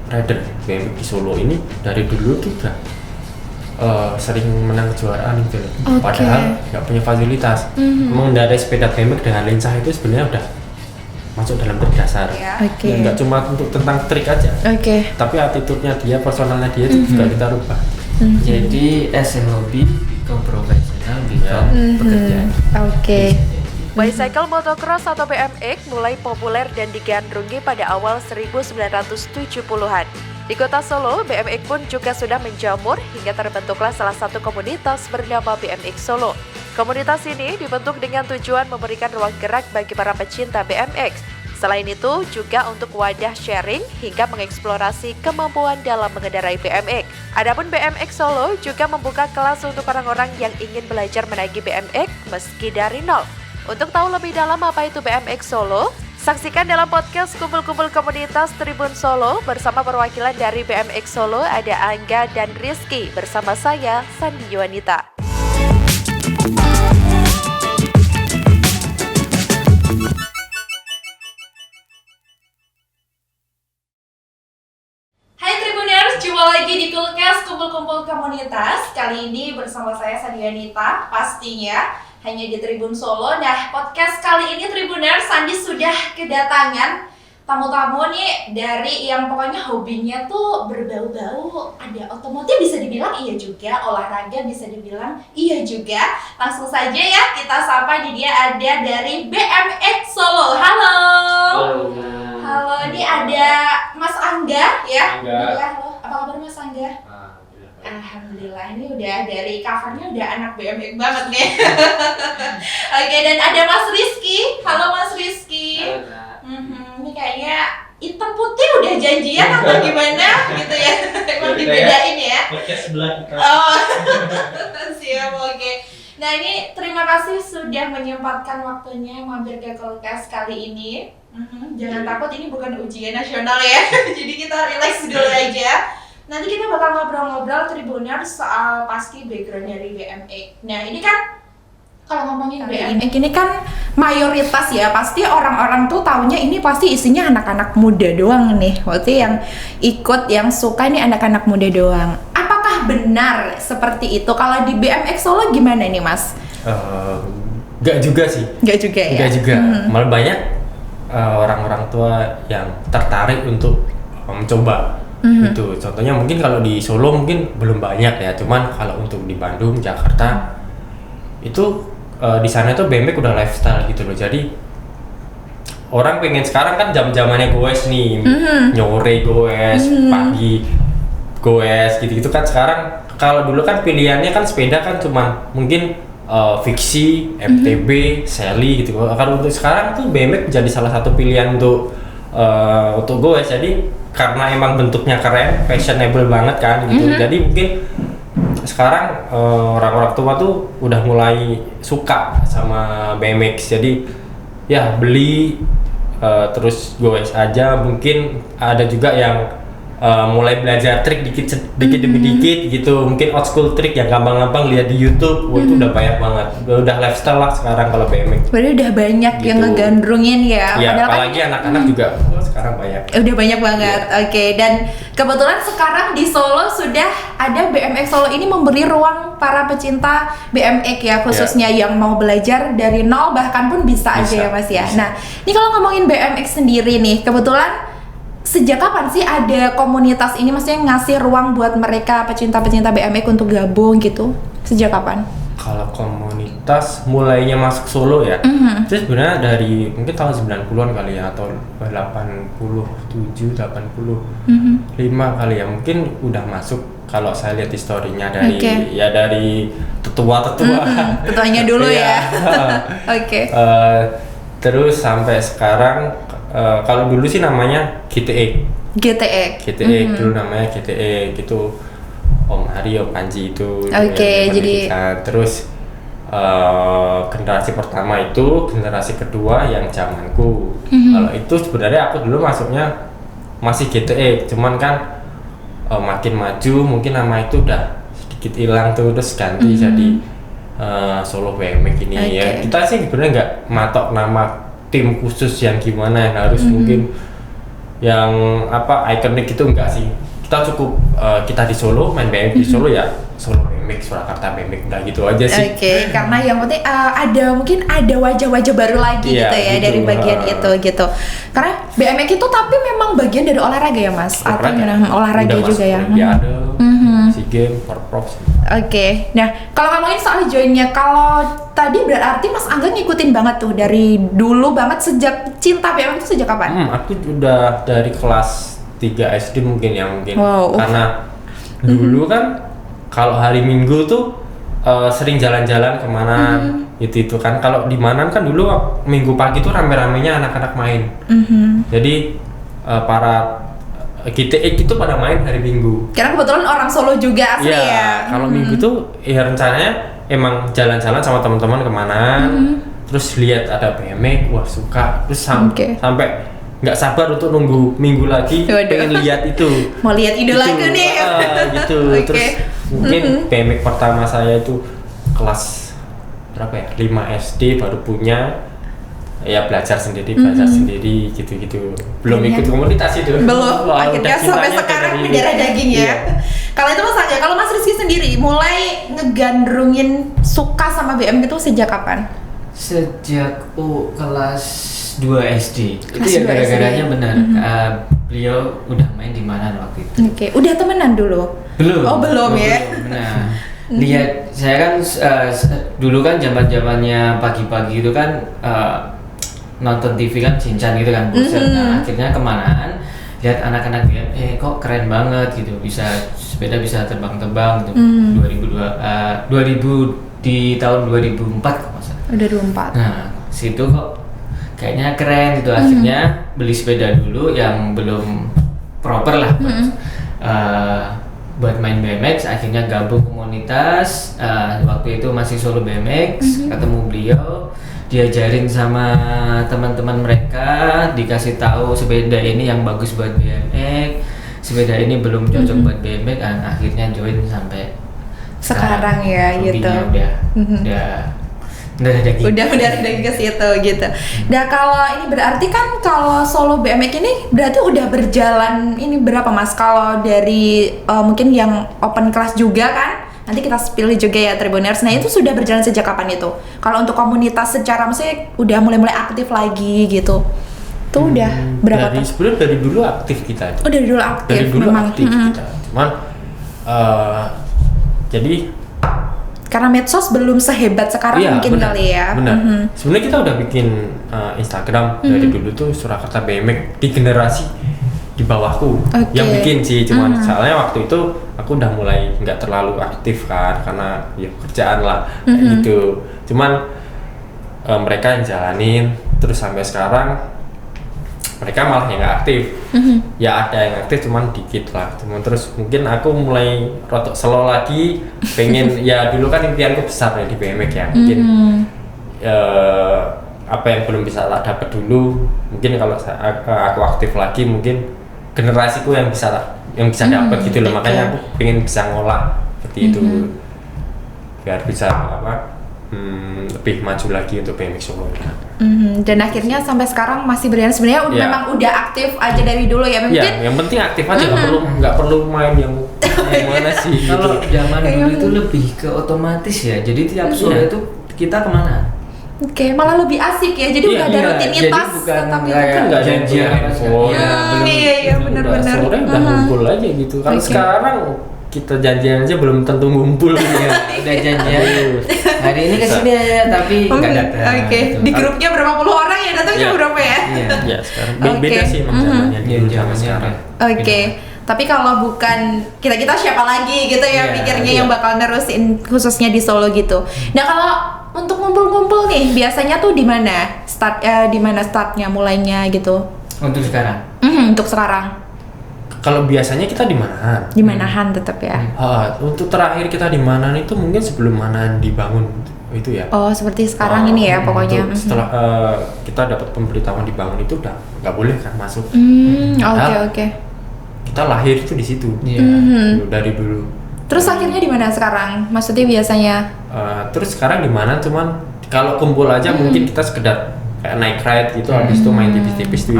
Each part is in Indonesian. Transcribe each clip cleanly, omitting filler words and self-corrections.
rider BMX di Solo ini dari dulu tuh udah sering menang kejuaraan gitu loh. Padahal nggak punya fasilitas. Mengendarai sepeda BMX dengan lensa itu sebenarnya udah masuk dalam trik dasar. Nggak cuma untuk tentang trik aja. Tapi attitude-nya dia, personalnya dia itu juga kita rubah. Jadi as a hobi become profesional, become pekerjaan. Bicycle motocross atau BMX mulai populer dan digandrungi pada awal 1970-an. Di kota Solo, BMX pun juga sudah menjamur hingga terbentuklah salah satu komunitas bernama BMX Solo. Komunitas ini dibentuk dengan tujuan memberikan ruang gerak bagi para pecinta BMX. Selain itu, juga untuk wadah sharing hingga mengeksplorasi kemampuan dalam mengendarai BMX. Adapun BMX Solo juga membuka kelas untuk orang-orang yang ingin belajar menaiki BMX meski dari nol. Untuk tahu lebih dalam apa itu BMX Solo, saksikan dalam podcast Kumpul-Kumpul Komunitas Tribun Solo bersama perwakilan dari BMX Solo ada Angga dan Rizky bersama saya, Sandi Yuanita. Hai Tribuners, jumpa lagi di Kulkas Kumpul-Kumpul Komunitas. Kali ini bersama saya Sandi Yuanita, pastinya hanya di Tribun Solo. Nah, podcast kali ini Tribuners, Sandi sudah kedatangan tamu-tamu nih dari yang pokoknya hobinya tuh berbau-bau. Ada otomotif bisa dibilang iya juga, olahraga bisa dibilang iya juga. Langsung saja ya kita sapa, di dia ada dari BMX Solo. Halo. Halo, ini ada Mas Angga ya. Halo, apa kabar Mas Angga? Alhamdulillah, ini udah dari covernya udah anak BMX banget nih. Oke, dan ada Mas Rizky. Halo Mas Rizky. Ini kayaknya hitam putih udah janjian atau gimana gitu ya? Emang dibedain ya? Podcast sebelah kita. Oh, siap, oke. Nah, ini terima kasih sudah menyempatkan waktunya mampir ke Kulkas kali ini. Jangan takut, ini bukan ujian nasional ya. Jadi kita relax dulu aja. Nanti kita bakal ngobrol-ngobrol Tribuners soal pasti background dari BMX. Nah, ini kan kalau ngomongin BMX ini kan mayoritas ya, pasti orang-orang tuh taunya ini pasti isinya anak-anak muda doang nih. Berarti yang ikut, yang suka ini anak-anak muda doang. Apakah benar seperti itu? Kalau di BMX Solo gimana nih, Mas? Nggak juga sih. Nggak juga ya? Nggak juga. Malah banyak orang-orang tua yang tertarik untuk mencoba. Gitu. Contohnya mungkin kalau di Solo mungkin belum banyak ya, cuman kalau untuk di Bandung, Jakarta itu di sana itu BMX udah lifestyle gitu loh. Jadi orang pengen sekarang kan jam-zamannya goes nih, nyore goes, pagi goes gitu-gitu kan. Sekarang kalau dulu kan pilihannya kan sepeda kan cuma mungkin fiksi, MTB, Sally gitu. Kalau untuk sekarang tuh BMX jadi salah satu pilihan untuk goes. Jadi karena emang bentuknya keren, fashionable banget kan gitu. Jadi mungkin sekarang orang-orang tua tuh udah mulai suka sama BMX. Jadi ya beli terus goes aja. Mungkin ada juga yang mulai belajar trik dikit demi dikit gitu. Mungkin old school trik yang gampang-gampang lihat di YouTube. Wah, itu udah banyak banget. Udah lifestyle lah sekarang kalau BMX. Berarti udah banyak gitu. Yang ngegandrungin ya. Ya, padahal apalagi kan, anak-anak juga sekarang banyak. Udah banyak banget. Oke, dan kebetulan sekarang di Solo sudah ada BMX Solo ini memberi ruang para pecinta BMX ya, khususnya yang mau belajar dari nol bahkan pun bisa aja ya Mas ya. Nah, ini kalau ngomongin BMX sendiri nih, kebetulan sejak kapan sih ada komunitas ini, maksudnya ngasih ruang buat mereka pecinta-pecinta BMX untuk gabung gitu? Sejak kapan? Kalau komunitas mulainya masuk Solo ya, itu sebenarnya dari mungkin tahun 90-an kali ya, atau 87, 85 kali ya, mungkin udah masuk. Kalau saya lihat historinya dari ya dari tetua-tetua, tetuanya dulu ya. Terus sampai sekarang, kalau dulu sih namanya GTE dulu namanya GTE gitu. Om Hari, Om Panji itu. Jadi terus generasi pertama itu, generasi kedua yang zamanku. Kalau itu sebenarnya aku dulu masuknya masih GTE, cuman kan makin maju mungkin nama itu udah sedikit hilang tuh, terus ganti jadi Solo BMX ini. Ya kita sih sebenarnya nggak matok nama tim khusus yang gimana yang harus mungkin yang ikonik itu enggak sih. Kita cukup kita di Solo main BMX di Solo ya Solo BMX, Surakarta BMX, udah gitu aja sih. Oke, karena yang penting mungkin ada wajah-wajah baru lagi gitu ya gitu. dari bagian itu gitu. Karena BMX itu tapi memang bagian dari olahraga ya Mas? Atau olahraga udah juga ya? Olimpiade, SEA Games, Porprov. Oke, nah kalau ngomongin soal joinnya, kalau tadi berarti Mas Angga ngikutin banget tuh dari dulu banget, sejak cinta BMX itu sejak kapan? Aku udah dari kelas 3 SD mungkin ya Wow. karena dulu kan kalau hari Minggu tuh sering jalan-jalan kemana itu kan. Kalau di Manan kan dulu Minggu pagi tuh rame-ramenya anak-anak main. Jadi para GTX itu pada main hari Minggu. Karena kebetulan orang Solo juga asli ya. Kalau Minggu tuh ya rencananya emang jalan-jalan sama teman-teman kemana, terus lihat ada BMX, wah suka, terus sampai nggak sabar untuk nunggu Minggu lagi. Pengen lihat itu. Mau lihat idolaku nih. Gitu. Terus mungkin BMX pertama saya itu kelas berapa ya? 5 SD baru punya. Ya belajar sendiri gitu-gitu. Belum ikut komunitas itu. Belum. Akhirnya sampai sekarang mendarah daging ya. Kalau itu Mas Angga, kalau Mas Rizky sendiri mulai ngegandrungin suka sama BMX itu sejak kapan? Sejak kelas 2 SD. Itu Kelas ya 2 gara-garanya SD. benar. Beliau udah main di mana waktu itu? Oke, udah temenan dulu? Belum. Oh, belum ya. Nah, lihat saya kan dulu kan zaman-zamannya pagi-pagi itu kan nonton TV kan Shinchan gitu kan, bosan. Nah, akhirnya kemana? Lihat anak-anak kok keren banget gitu, sepeda bisa terbang-terbang gitu. 2000 di tahun 2004 kalau nggak salah. 2004. Nah, situ kok kayaknya keren gitu. Akhirnya beli sepeda dulu yang belum proper lah buat main BMX. Akhirnya gabung komunitas. Waktu itu masih Solo BMX, ketemu beliau, diajarin sama teman-teman mereka, dikasih tahu sepeda ini yang bagus buat BMX, sepeda ini belum cocok buat BMX, dan akhirnya join sampai sekarang ya gitu. Udah daging ke situ gitu. Nah kalau ini berarti kan kalau Solo BMX ini berarti udah berjalan ini berapa Mas? Kalau dari mungkin yang open class juga kan? Nanti kita pilih juga ya Tribuners. Nah itu sudah berjalan sejak kapan itu? Kalau untuk komunitas secara maksudnya udah mulai aktif lagi gitu. Itu udah berapa tahun? Sebenarnya dari dulu aktif kita. Oh dari dulu aktif. Dari dulu memang. aktif kita. Cuman jadi karena medsos belum sehebat sekarang mungkin bener, kali ya. Benar. Sebenarnya kita udah bikin Instagram dari dulu tuh Surakarta BMX di generasi di bawahku yang bikin sih, cuman soalnya waktu itu aku udah mulai nggak terlalu aktif kan karena ya kerjaan lah gitu. Cuman mereka yang jalanin terus sampai sekarang mereka malah yang nggak aktif. Ya ada yang aktif cuman dikit lah. Cuman terus mungkin aku mulai rotok slow lagi, pengen ya dulu kan impianku besar ya di BMX ya. Mungkin apa yang belum bisa dapat dulu, mungkin kalau aku aktif lagi mungkin generasiku yang bisa dapat gitu loh. Makanya aku pengen bisa ngolah seperti itu biar bisa lebih maju lagi untuk BMX Solo. Dan akhirnya sampai sekarang masih berjalan. Sebenarnya memang udah aktif aja dari dulu ya mungkin. Ya, yang penting aktif aja, nggak perlu main yang gimana sih. Kalau zaman dulu itu lebih ke otomatis ya. Jadi tiap sore itu kita kemana? Oke, malah lebih asik ya. Jadi udah ada rutinitas. Jadi bukan tapi kayak nggak janjian apa sih? Iya benar-benar. Sore udah ngumpul aja gitu. Kalau sekarang kita janjian aja belum tentu ngumpul ya. Udah janjian hari ini kesini ya, tapi nggak datang. Oke, di grupnya berapa puluh orang ya datangnya berapa ya? Iya sekarang beda sih zamannya dulu sama sekarang. Oke. Tapi kalau bukan kita siapa lagi gitu ya pikirnya yang bakal nerusin khususnya di Solo gitu. Nah kalau untuk ngumpul-ngumpul nih biasanya tuh di mana startnya mulainya gitu? Untuk sekarang. Untuk sekarang. Kalau biasanya kita di Manahan. Di Manahan tetap ya. Untuk terakhir kita di Manahan itu mungkin sebelum Manahan dibangun itu ya. Oh seperti sekarang ini ya pokoknya. Setelah kita dapat pemberitahuan dibangun itu udah nggak boleh kan masuk. Oke. Kita lahir itu di situ. Dari dulu. Terus akhirnya di mana sekarang? Maksudnya biasanya? Terus sekarang di mana? Cuman kalau kumpul aja mungkin kita sekedar kayak naik ride gitu, habis itu main tipis-tipis di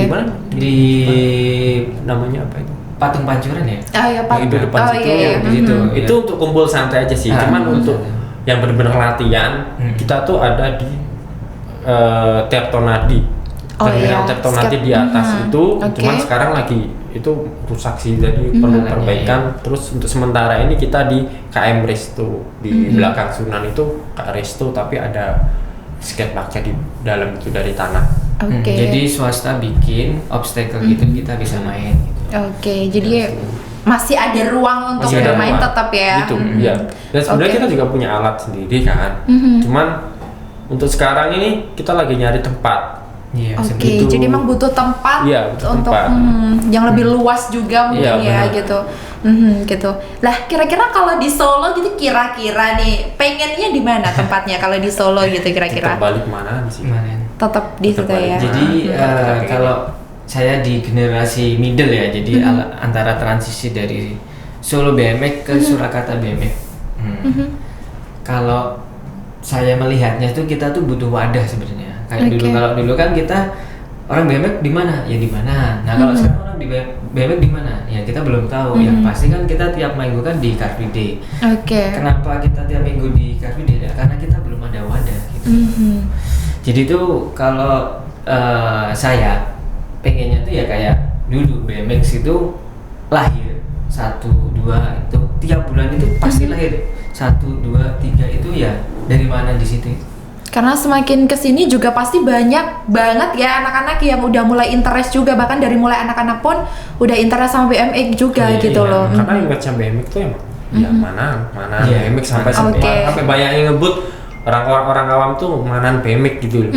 mana? Di namanya apa itu? Patung Pancuran ya? Itu depan situ. iya. Di situ. Itu untuk kumpul santai aja sih. Cuman untuk yang benar-benar latihan, kita tuh ada di Tirtonadi. Yang Tirtonadi di atas itu, cuman sekarang lagi itu rusak sih, jadi perlu perbaikan. Terus untuk sementara ini kita di KM Resto di belakang Sunan itu Kak Resto, tapi ada skateparknya di dalam itu dari tanah. Jadi swasta bikin obstacle gitu, kita bisa main. Gitu. Jadi masih ada ruang untuk bermain tetap ya. Gitu, ya. Dan sebenarnya kita juga punya alat sendiri kan. Cuman untuk sekarang ini kita lagi nyari tempat. Jadi emang butuh tempat untuk yang lebih luas juga mungkin gitu. Gitu. Lah kira-kira kalau di Solo gitu kira-kira nih pengennya di mana tempatnya kalau di Solo gitu kira-kira? Kita balik mana sih? Tetap di situ ya. Jadi kalau saya di generasi middle ya, jadi antara transisi dari Solo BMX ke Surakarta BMX. Kalau saya melihatnya itu kita tuh butuh wadah sebenarnya. Kayak dulu, kalau dulu kan kita orang BMX di mana? Ya di mana. Nah kalau sekarang orang di BMX di mana? Ya kita belum tahu. Yang pasti kan kita tiap minggu kan di Car Free Day. Kenapa kita tiap minggu di Car Free Day? Ya, karena kita belum ada wadah gitu. Jadi tuh kalau saya pengennya tuh ya kayak dulu BMX itu lahir 1, 2 itu tiap bulan itu pasti lahir 1, 2, 3 itu ya dari mana di situ. Karena semakin kesini juga pasti banyak banget ya anak-anak yang udah mulai interest juga, bahkan dari mulai anak-anak pun udah interest sama BMX juga gitu loh. Karena image BMX tuh emang ya mana BMX sampai banyak yang ngebut. Orang awam tuh manan BMX gitu.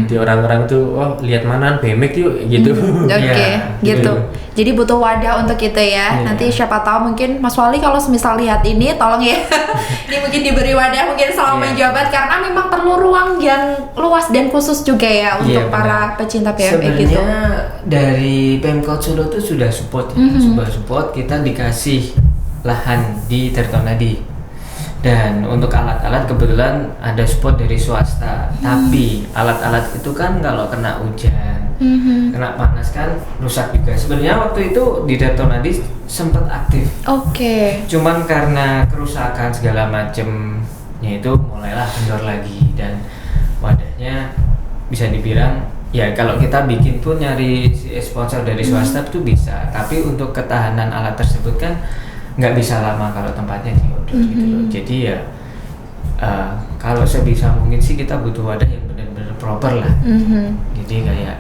Di orang-orang tuh lihat manan BMX yuk gitu. Gitu. Jadi butuh wadah untuk kita ya. Nanti siapa tahu mungkin Mas Wali kalau misal lihat ini tolong ya. Ini mungkin diberi wadah mungkin selama menjabat, karena memang perlu ruang yang luas dan khusus juga ya untuk para pecinta BMX gitu. Sebenarnya dari Pemkot Solo tuh sudah support kita dikasih lahan di Tirtonadi. Dan untuk alat-alat kebetulan ada support dari swasta, tapi alat-alat itu kan kalau kena hujan, kena panas kan rusak juga. Sebenarnya waktu itu di Tirtonadi sempat aktif. Cuman karena kerusakan segala macemnya itu mulailah kendor lagi, dan wadahnya bisa dibilang ya kalau kita bikin pun nyari sponsor dari swasta itu bisa, tapi untuk ketahanan alat tersebut kan nggak bisa lama kalau tempatnya di outdoor gitu loh. Jadi ya kalau sebisa mungkin sih kita butuh wadah yang benar-benar proper lah. Jadi kayak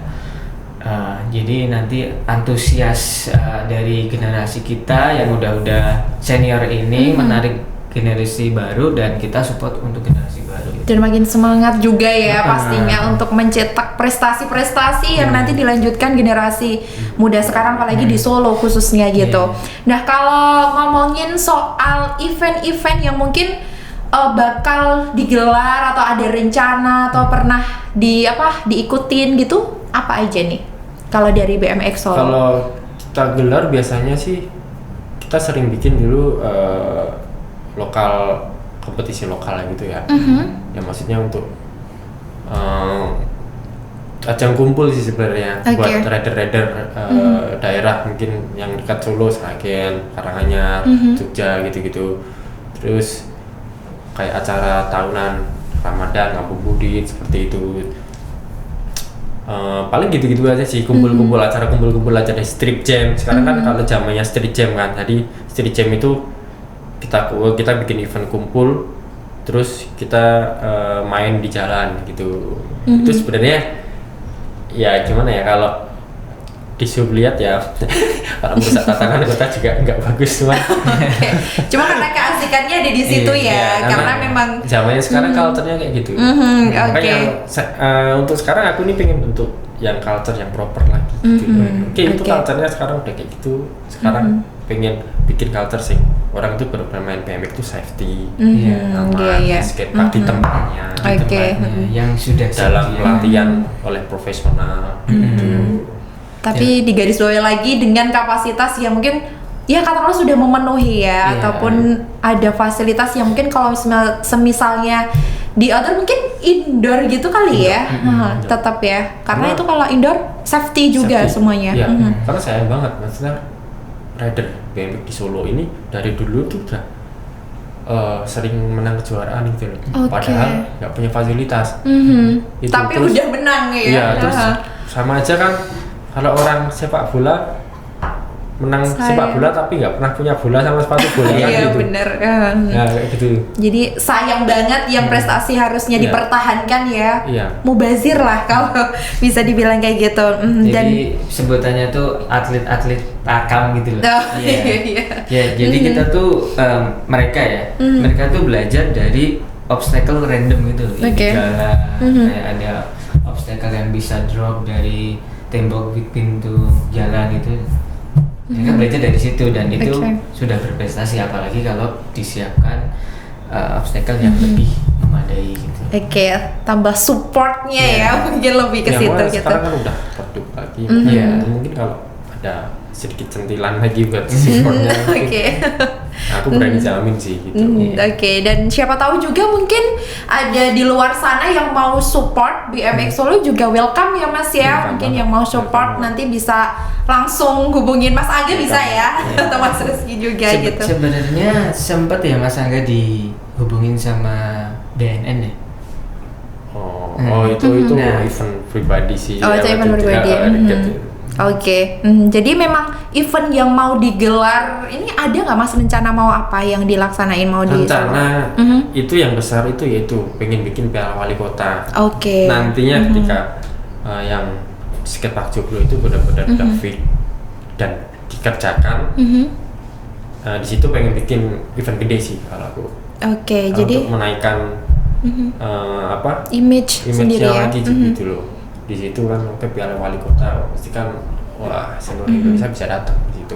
jadi nanti antusias dari generasi kita yang udah senior ini menarik generasi baru, dan kita support untuk generasi baru. Dan makin semangat juga ya pastinya untuk mencetak prestasi-prestasi yang nanti dilanjutkan generasi muda sekarang, apalagi di Solo khususnya gitu. Nah kalau ngomongin soal event-event yang mungkin bakal digelar atau ada rencana atau pernah diikutin gitu, apa aja nih kalau dari BMX Solo? Kalau kita gelar biasanya sih kita sering bikin dulu kompetisi lokal gitu ya. Ya maksudnya untuk ajang kumpul sih sebenarnya buat rider-rider daerah mungkin yang dekat Solo, Sragen, Karanganyar, Jogja gitu-gitu. Terus kayak acara tahunan Ramadan, Ngabuburit seperti itu. Paling gitu-gitu aja sih, kumpul-kumpul acara street jam. Sekarang kan kalau zamannya street jam kan. Jadi street jam itu kita bikin event kumpul, terus kita main di jalan gitu. Itu sebenarnya ya gimana ya, kalau disuruh lihat ya kalau merusak tatanan kota juga nggak bagus cuman. Cuma karena keasikannya ada di situ ya, karena memang zamannya sekarang culture-nya kayak gitu. Makanya untuk sekarang aku nih pengen bentuk yang culture yang proper lagi gitu. Itu culture-nya sekarang udah kayak gitu. Sekarang pengen bikin culture sih orang itu bermain BMX itu safety, aman, skatepark di tempatnya, yang sudah dalam pelatihan oleh profesional. Tapi digarisbawahi lagi dengan kapasitas yang mungkin ya katakanlah sudah memenuhi ya, ataupun ada fasilitas yang mungkin kalau semisalnya di outdoor mungkin indoor gitu kali ya. Tetap ya. Karena itu kalau indoor safety juga semuanya. Iya, karena sayang banget maksudnya rider BMX di Solo ini dari dulu tuh udah sering menang kejuaraan gitu loh. Padahal nggak punya fasilitas. Itu, tapi terus, udah menang ya. Iya, terus sama aja kan kalau orang sepak bola menang sepak bola tapi nggak pernah punya bola sama sepatu bola kan iya gitu. bener. Ya kayak gitu. Jadi sayang banget yang prestasi harusnya dipertahankan ya. Mubazir lah kalau bisa dibilang kayak gitu. Jadi sebutannya tuh atlet-atlet pakam gitu loh. Iya. Ya, jadi kita tuh mereka tuh belajar dari obstacle random gitu di jalan. Kayak ada obstacle yang bisa drop dari tembok pintu jalan itu. Mereka belajar dari situ dan itu sudah berprestasi, apalagi kalau disiapkan obstacle yang lebih memadai gitu. Tambah supportnya ya mungkin lebih ke situ gitu. Sekarang kan udah redup lagi. Mungkin kalau ada sedikit centilan lagi buat supportnya. Aku berani jamin sih gitu. Dan siapa tahu juga mungkin ada di luar sana yang mau support BMX Solo juga welcome ya Mas ya. Mungkin yang mau support nanti bisa langsung hubungin Mas Angga bisa ya, atau Mas Rizky juga gitu. Sebenarnya sempat ya Mas Angga dihubungin sama BNN ya. Itu event pribadi sih. Itu event pribadi. Jadi memang event yang mau digelar ini ada nggak Mas rencana mau apa yang dilaksanain mau di rencana itu yang besar itu yaitu pengen bikin Piala Wali Kota. Nantinya ketika yang skatepark Joglo itu benar-benar udah fit dan dikerjakan, di situ pengen bikin event gede sih kalau aku. Jadi untuk menaikkan image sendiri ya. Lagi gitu loh. Di situ kan Piala Wali Kota pasti kan seluruh Indonesia bisa datang di situ.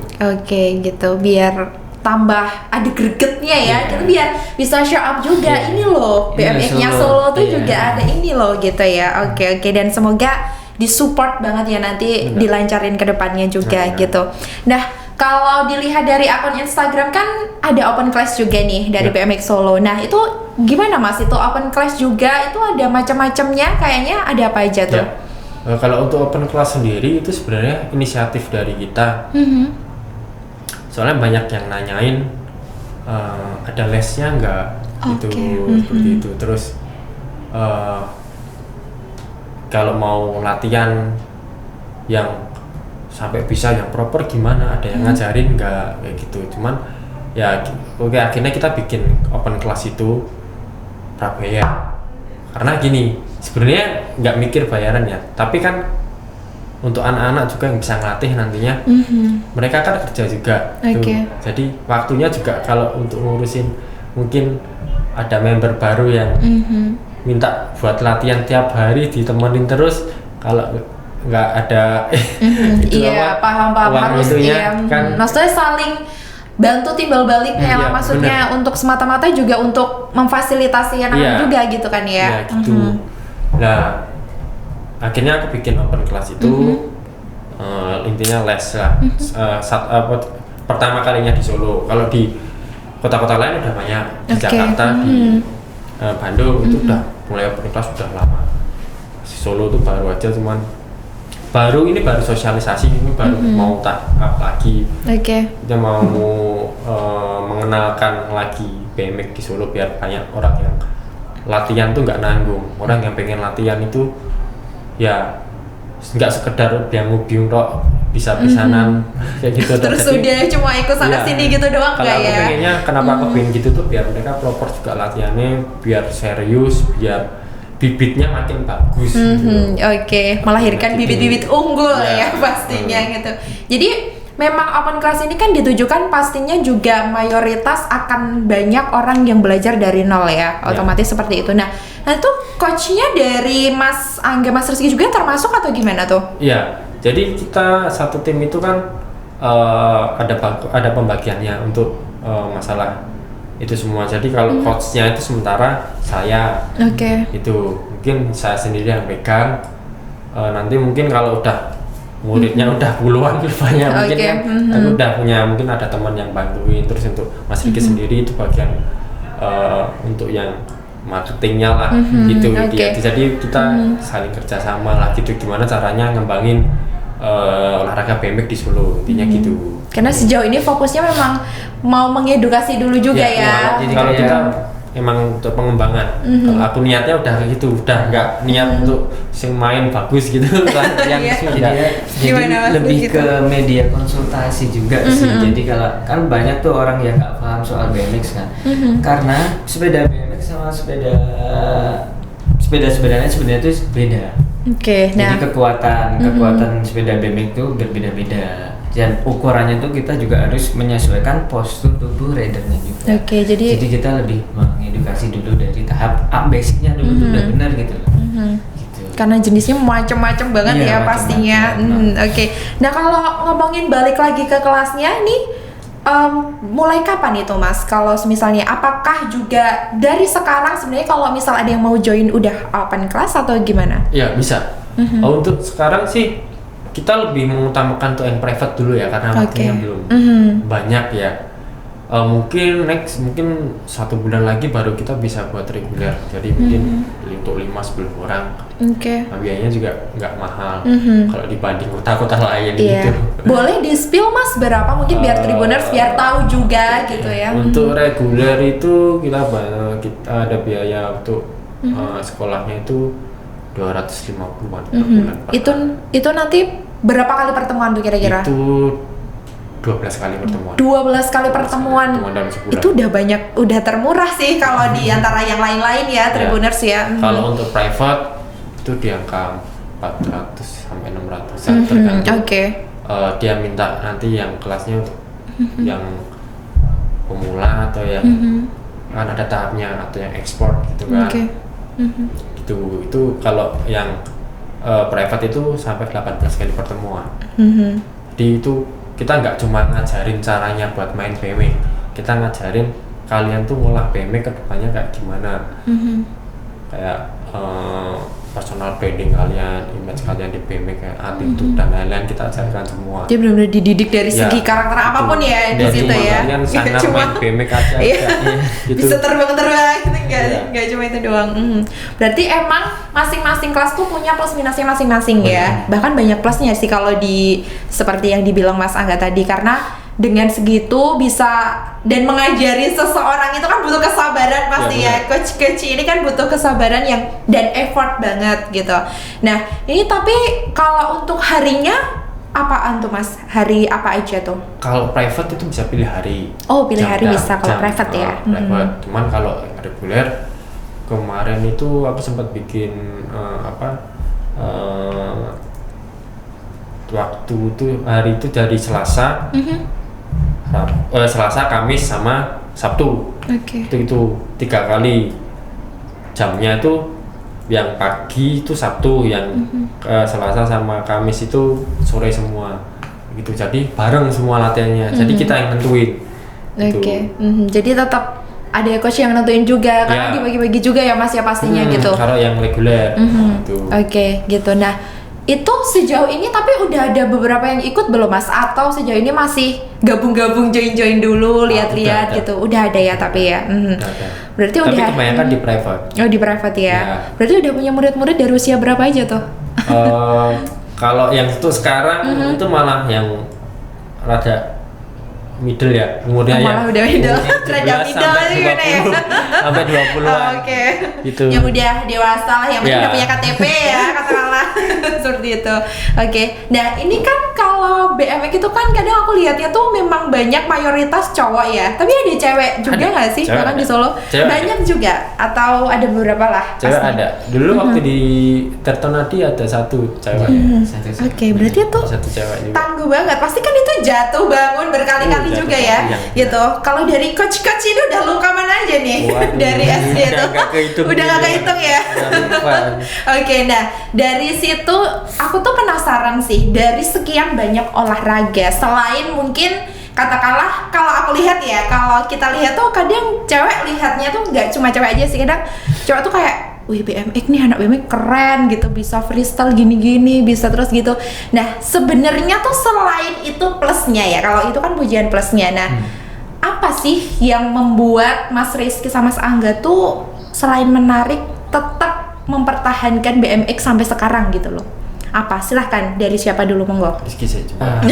Gitu biar tambah ada gregetnya ya. Kita biar bisa show up juga ini loh BMX-nya Solo tuh juga ada ini loh gitu ya. Dan semoga disupport banget ya nanti dilancarin ke depannya juga gitu. Nah, kalau dilihat dari akun Instagram kan ada open class juga nih dari BMX Solo. Nah, itu gimana Mas? Itu open class juga itu ada macam-macamnya kayaknya, ada apa aja tuh? Kalau untuk open class sendiri itu sebenarnya inisiatif dari kita. Soalnya banyak yang nanyain ada lesnya nggak gitu seperti itu. Terus kalau mau latihan yang sampai bisa yang proper gimana, ada yang ngajarin nggak kayak gitu. Cuman ya akhirnya kita bikin open class itu prabayar karena gini, sebenarnya nggak mikir bayaran ya, tapi kan untuk anak-anak juga yang bisa ngelatih nantinya, mereka kan kerja juga tuh. Jadi waktunya juga kalau untuk ngurusin mungkin ada member baru yang minta buat latihan tiap hari ditemenin terus, kalau nggak ada paham harus kan maksudnya saling bantu timbal baliknya lah maksudnya bener. Untuk semata-mata juga untuk memfasilitasi anak juga gitu kan ya. Gitu. Nah akhirnya aku bikin open class itu intinya les lah. Pertama kalinya di Solo. Kalau di kota-kota lain udah banyak, di Jakarta, di Bandung itu udah mulai open class udah lama. Di Solo tuh baru aja, cuman baru sosialisasi, ini baru mau tak up lagi. Kita mau mengenalkan lagi BMX di Solo biar banyak orang yang latihan tuh nggak nanggung. Orang yang pengen latihan itu ya nggak sekedar biang-biung tok bisa-bisanan kayak gitu. Terus udah cuma ikut sana sini gitu doang nggak ya? Kalau aku pengennya kenapa aku pengen gitu tuh biar mereka proper juga latihannya, biar serius, biar bibitnya makin bagus. Melahirkan bibit-bibit unggul ya pastinya gitu. Jadi memang open class ini kan ditujukan pastinya juga mayoritas akan banyak orang yang belajar dari nol ya, otomatis seperti itu. Nah itu coachnya dari Mas Angga, Mas Rizky juga termasuk atau gimana tuh? Iya, jadi kita satu tim itu kan ada pembagiannya untuk masalah itu semua. Jadi kalau coachnya itu sementara saya, itu mungkin saya sendiri yang pegang. Nanti mungkin kalau udah muridnya udah puluhan banyak mungkin kan aku udah punya, mungkin ada teman yang bantuin. Terus untuk Mas Riki sendiri itu bagian untuk yang marketingnya lah gitu. Jadi kita saling kerjasama lah gitu, gimana caranya ngembangin olahraga BMX di Solo, intinya gitu. Karena sejauh ini fokusnya memang mau mengedukasi dulu juga ya. Jadi kalau kita emang untuk pengembangan, kalau aku niatnya udah kayak gitu, udah nggak niat untuk sing main bagus gitu kan. Yang jadi lebih ke media konsultasi juga sih. Jadi kalau kan banyak tuh orang yang nggak paham soal BMX kan, karena sepeda BMX sama sepedanya sebenarnya itu beda. Jadi kekuatan sepeda BMX itu berbeda-beda. Dan ukurannya tuh kita juga harus menyesuaikan postur tubuh ridernya juga. Jadi kita lebih mengedukasi dulu dari tahap basicnya dulu tuh udah benar gitu loh. Gitu. Karena jenisnya macam-macam banget ya pastinya. Nah kalau ngomongin balik lagi ke kelasnya nih, mulai kapan itu Mas? Kalau misalnya apakah juga dari sekarang sebenarnya kalau misal ada yang mau join udah open class atau gimana? Ya bisa. Untuk sekarang sih kita lebih mengutamakan untuk yang private dulu ya, karena waktunya belum banyak ya. Mungkin mungkin 1 bulan lagi baru kita bisa buat reguler. Jadi mungkin untuk 5-10 orang. Nah, biayanya juga nggak mahal kalau dibanding kota-kota lain gitu. Boleh di spill Mas berapa mungkin biar Tribuners biar tahu juga gitu ya. Untuk reguler itu kita ada biaya untuk sekolahnya itu 250-an per bulan. Itu nanti berapa kali pertemuan tuh kira-kira? Itu 12 kali pertemuan. 12 kali pertemuan. Dalam sebulan. Itu udah banyak, udah termurah sih kalau di antara yang lain-lain ya, Tribuners ya. Kalau untuk private itu di angka 400 sampai 600 tergantung. Dia minta nanti yang kelasnya untuk yang pemula atau yang kan ada tahapnya atau yang ekspor gitu kan. Itu kalau yang private itu sampai 18 kali pertemuan. Jadi itu kita nggak cuma ngajarin caranya buat main BMX, kita ngajarin kalian tuh ngolah BMX ke depannya kayak gimana. Kayak personal branding kalian, image kalian di BMX, kayak attitude dan lain-lain kita ajarkan semua. Dia benar-benar dididik dari segi karakter apapun ya di situ ya. Kalian sangat main BMX aja. Gitu. Bisa terbang-terbang gitu nggak cuma itu doang. Berarti emang masing-masing kelas tuh punya plus minusnya masing-masing ya. Bahkan banyak plusnya sih kalau di seperti yang dibilang Mas Angga tadi, karena dengan segitu bisa dan mengajari seseorang itu kan butuh kesabaran pasti ya. Coach ini kan butuh kesabaran yang dan effort banget gitu. Nah ini tapi kalau untuk harinya apaan tuh Mas? Hari apa aja tuh? Kalau private itu bisa pilih hari. Pilih hari bisa kalau private ya. Private. Cuman kalau reguler kemarin itu aku sempat bikin waktu itu hari itu dari Selasa. Selasa, Kamis, sama Sabtu. Itu 3 kali. Jamnya itu yang pagi itu Sabtu, yang Selasa sama Kamis itu sore semua. Gitu. Jadi bareng semua latihannya. Jadi kita yang nentuin. Jadi tetap ada coach yang nentuin juga karena dibagi-bagi juga ya Mas ya pastinya gitu. Kalau yang reguler gitu. Gitu. Nah, itu sejauh ini tapi udah ada beberapa yang ikut belum Mas? Atau sejauh ini masih gabung-gabung join dulu lihat-lihat gitu? Udah ada ya tapi ya. Berarti tapi udah. Kebanyakan di private. Di private ya. Berarti udah punya murid-murid dari usia berapa aja tuh? Kalau yang itu sekarang itu malah yang rada middle ya, umurnya malah udah middle, rada middle gimana ya? Sampai 20-an. Gitu. Yang udah dewasa lah, yang udah punya KTP ya, katakanlah seperti itu. Nah ini kan kalau BMX itu kan kadang aku lihatnya tuh memang banyak mayoritas cowok ya, tapi ada cewek juga nggak sih? Bahkan di Solo banyak juga, atau ada beberapa lah? Cewek ada. Dulu waktu di Tirtonadi ada satu cewek. Berarti itu tangguh banget. Pasti kan itu jatuh bangun berkali-kali juga ya, gitu. Kalau dari coach ini udah luka mana aja nih? Dari SD itu udah gak kehitung ya. Nah dari situ aku tuh penasaran sih, dari sekian banyak olahraga selain mungkin katakanlah kalau aku lihat ya, kalau kita lihat tuh kadang cewek lihatnya tuh nggak cuma cewek aja sih, kadang cewek tuh kayak wih BMX nih, anak BMX keren gitu, bisa freestyle gini-gini, bisa terus gitu. Nah sebenarnya tuh selain itu plusnya ya, kalau itu kan pujian plusnya. Nah apa sih yang membuat Mas Rizky sama Mas Angga tuh selain menarik tetap mempertahankan BMX sampai sekarang gitu loh? Apa? Silahkan, dari siapa dulu, monggo. Rizky saya coba.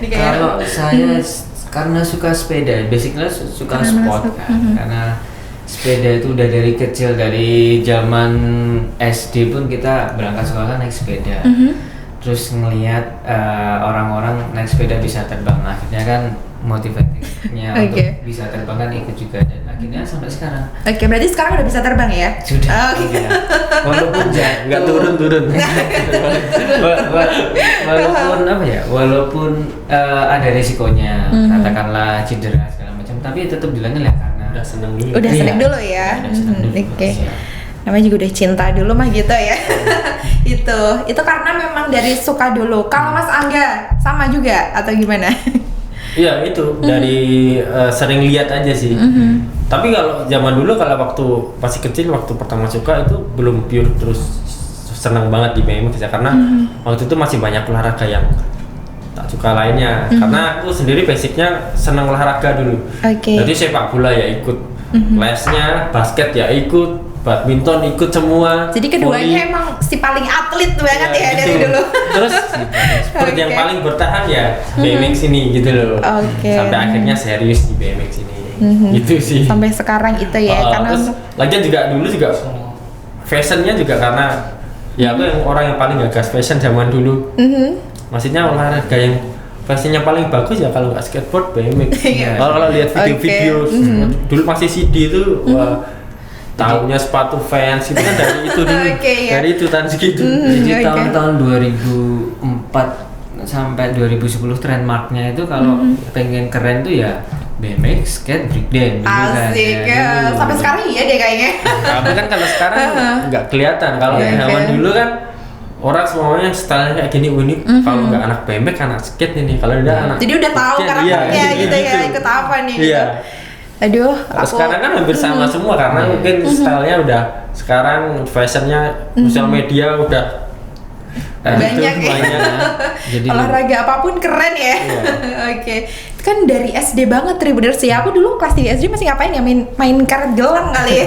Kalau saya karena suka sepeda, basicnya suka Karena sport kan. Karena sepeda itu udah dari kecil, dari zaman SD pun kita berangkat sekolah kan naik sepeda. Terus ngelihat orang-orang naik sepeda bisa terbang, akhirnya kan motivasinya untuk bisa terbang kan ikut juga, dan akhirnya sampai sekarang. Oke, berarti sekarang udah bisa terbang ya? Sudah. Oke. Walaupun nggak turun. walaupun apa ya, walaupun ada resikonya, katakanlah cedera segala macam, tapi tetap bilangnya lah karena Udah seneng dulu. Udah Iya. seneng dulu ya. Udah seneng dulu. Oke. Iya. Namanya juga udah cinta dulu mah gitu ya. itu karena memang dari suka dulu. Kalau Mas Angga sama juga atau gimana? Iya itu dari sering lihat aja sih. Tapi kalau zaman dulu, kalau waktu masih kecil, waktu pertama suka itu belum pure terus senang banget di BMX ya, karena waktu itu masih banyak olahraga yang tak suka lainnya. Karena aku sendiri basicnya senang olahraga dulu. Oke. Jadi sepak bola ya ikut, lesnya, basket ya ikut, badminton ikut semua. Jadi keduanya volley. emang si paling atlet banget ya gitu. dari dulu. Terus sport yang Oke. paling bertahan ya BMX ini gitu loh. Oke. Sampai akhirnya serius di BMX ini. Gitu sih. Sampai sekarang itu ya, karena Terus lagian juga dulu juga fashionnya juga karena ya aku yang orang yang paling gagas fashion zaman dulu. Maksudnya olahraga yang fashionnya paling bagus ya kalau nggak skateboard BMX. Iya. Kalau lihat video-video dulu masih CD itu wah, tahunya sepatu Vans itu kan dari itu dulu. Oke, iya. Dari itu tahun segitu. Jadi Oke. tahun-tahun 2004 sampai 2010 trendmarknya itu kalau pengen keren tuh ya BMX, skate, breakdance gitu kan. asik Ya, ya. dulu. Sampai sekarang iya deh kayaknya. Tapi kan kalau sekarang nggak kelihatan. Kalau Iya, zaman oke. dulu kan orang semuanya stylenya kayak gini unik. Kalau nggak anak BMX, anak skate ini. Kalau udah anak Jadi udah tahu skate, karakternya iya, gitu ya, ikut apa nih Iya. gitu. Aduh, Kalau sekarang kan hampir sama semua karena mungkin stylenya udah sekarang fashionnya sosial media udah Banyak ya. banyak. Jadi olahraga apapun keren ya. Iya. Oke. Itu kan dari SD banget Tribuners ya. Aku dulu kelas 3 SD masih ngapain ya, main karet gelang kali ya.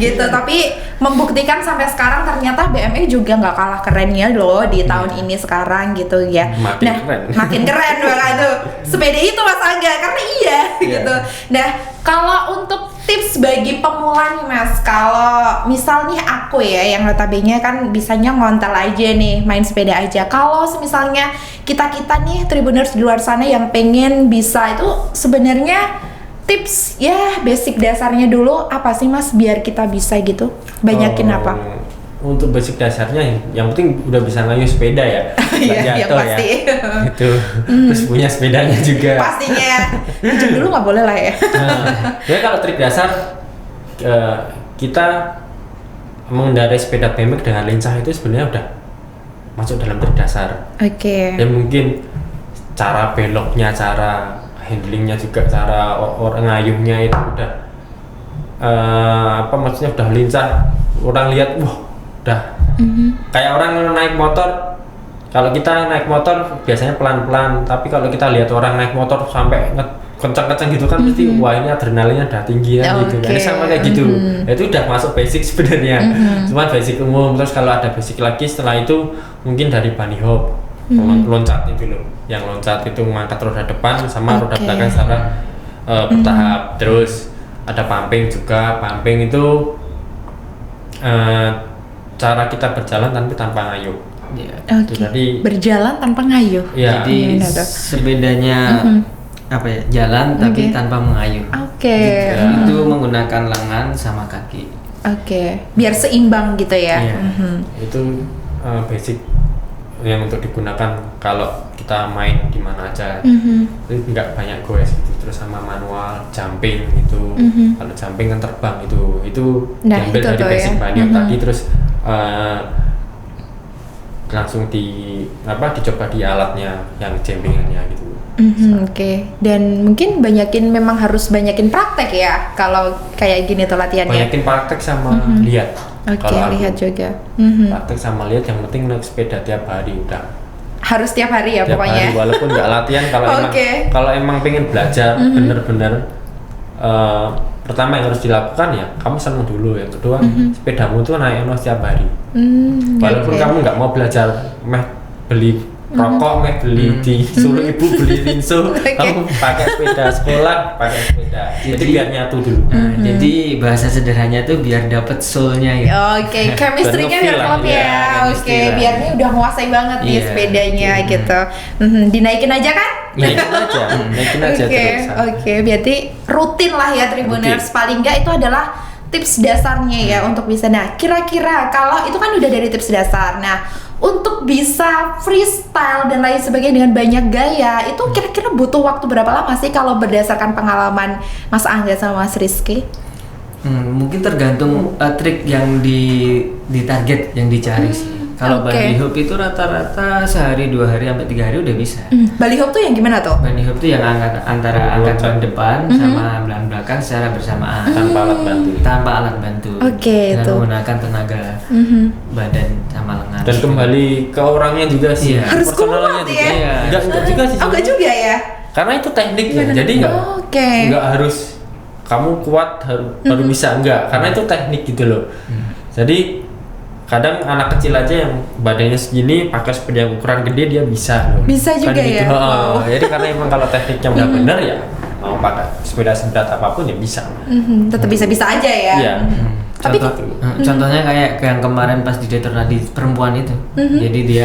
Gitu. Tapi membuktikan sampai sekarang ternyata BMX juga nggak kalah kerennya loh di tahun ini sekarang gitu ya. Makin keren. Makin keren banget tuh. Sepeda itu Mas Angga, karena iya gitu. Nah, kalau untuk tips bagi pemula nih Mas, kalau misal nih aku ya yang notabene kan bisanya ngontel aja nih, main sepeda aja. Kalau misalnya kita-kita nih Tribuners di luar sana yang pengen bisa, itu sebenarnya tips ya basic dasarnya dulu apa sih Mas biar kita bisa gitu? Banyakin apa? Untuk basic dasarnya yang penting udah bisa ngayuh sepeda ya. Nggak Iya, jatuh pasti. Itu. Terus punya sepedanya juga. Pastinya. Minjem dulu nggak boleh lah ya. Nah, jadi kalau trik dasar kita mengendarai sepeda BMX dengan lincah itu sebenarnya udah masuk dalam trik dasar. Oke. Dan mungkin cara beloknya, cara handlingnya juga, cara orang ngayuhnya itu udah maksudnya udah lincah. Orang lihat, wah, udah kayak orang naik motor. Kalau kita naik motor biasanya pelan-pelan, tapi kalau kita lihat orang naik motor sampai kencang-kencang gitu kan pasti wah ini adrenalinnya udah tinggi kan gitu. Ini sama kayak gitu. Itu udah masuk basic sebenarnya. Cuman basic umum. Terus kalau ada basic lagi setelah itu mungkin dari bunny hop, loncat itu loh. Yang loncat itu mengangkat roda depan sama roda belakang secara bertahap. Terus ada pumping juga. Pumping itu cara kita berjalan tapi tanpa ngayuh. ya. Oke. Jadi Berjalan tanpa ngayuh. ya, Jadi Gimana tuh? sepedanya apa ya, jalan tapi Oke. tanpa mengayuh. Oke. Itu menggunakan lengan sama kaki. Oke. Biar seimbang gitu ya. Iya. itu basic yang untuk digunakan kalau kita main di mana aja. Itu nggak banyak goes gitu. Terus sama manual jumping itu. Kalau jumping kan terbang itu Nah, diambil itu dari tuh basic ya. bunny hop tadi, terus langsung dicoba di alatnya yang jumpingannya gitu. Oke. Dan mungkin memang harus banyakin praktek ya kalau kayak gini tuh latihannya. Banyakin praktek sama lihat. Oke, Kalau aku, lihat juga. praktek sama lihat, yang penting naik sepeda tiap hari udah. Harus tiap hari ya Tiap pokoknya. hari, walaupun nggak latihan, kalau Oke. emang pengen belajar bener-bener pertama yang harus dilakukan ya kamu seneng dulu, yang kedua sepedamu tuh naik setiap hari. Walaupun kamu nggak mau belajar beli rokok, beli disuruh ibu beli rinso, kamu pakai sepeda sekolah, pakai sepeda. Jadi biar nyatu dulu. Jadi bahasa sederhananya tuh biar dapet soul-nya ya. Oke, chemistry-nya biar Feel lah, klop ya. Oke, biar ini udah nguasai banget nih sepedanya gitu. Dinaikin aja kan? Naikin aja terus. Oke, berarti rutin lah ya Tribuners. Paling enggak itu adalah tips dasarnya ya untuk bisa. Nah, kira-kira kalau itu kan udah dari tips dasar. Nah, untuk bisa freestyle dan lain sebagainya dengan banyak gaya, itu kira-kira butuh waktu berapa lama sih kalau berdasarkan pengalaman Mas Angga sama Mas Rizky? Mungkin tergantung trik yang di target yang dicari sih. Kalau bunny hop itu rata-rata sehari, 2 hari sampai 3 hari udah bisa. Bunny hop tuh yang gimana tuh? Bunny hop tuh yang antara angkat ban depan sama belakang secara bersamaan Tanpa alat bantu. Oke, dengan itu menggunakan tenaga badan sama lengan. Dan kembali ke orangnya juga sih. Iya. Harus Personalnya kuat juga. ya? Enggak juga sih. Enggak juga ya? Karena itu tekniknya. Jadi enggak harus kamu kuat baru bisa, enggak. Karena itu teknik gitu loh. Jadi kadang anak kecil aja yang badannya segini pakai sepeda yang ukuran gede dia bisa loh. Bisa juga gitu. ya? Jadi karena emang kalau tekniknya udah benar ya mau pakai sepeda seberat apapun ya bisa. Tetap bisa-bisa aja ya? Iya. Tapi Contohnya kayak yang kemarin pas di Detornadi perempuan itu. Jadi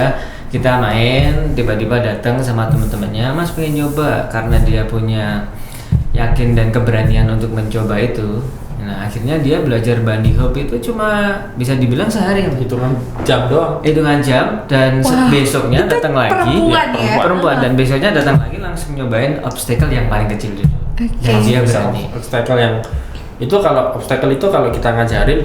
kita main, tiba-tiba datang sama teman-temannya, Mas pengen nyoba, karena dia punya yakin dan keberanian untuk mencoba itu. Nah akhirnya dia belajar bunny hop itu cuma bisa dibilang sehari, hitungan jam doang. Hitungan jam, dan besoknya datang lagi perempuan dan besoknya datang lagi langsung nyobain obstacle yang paling kecil dulu. Dan dia berani. Obstacle yang itu kalau kita ngajarin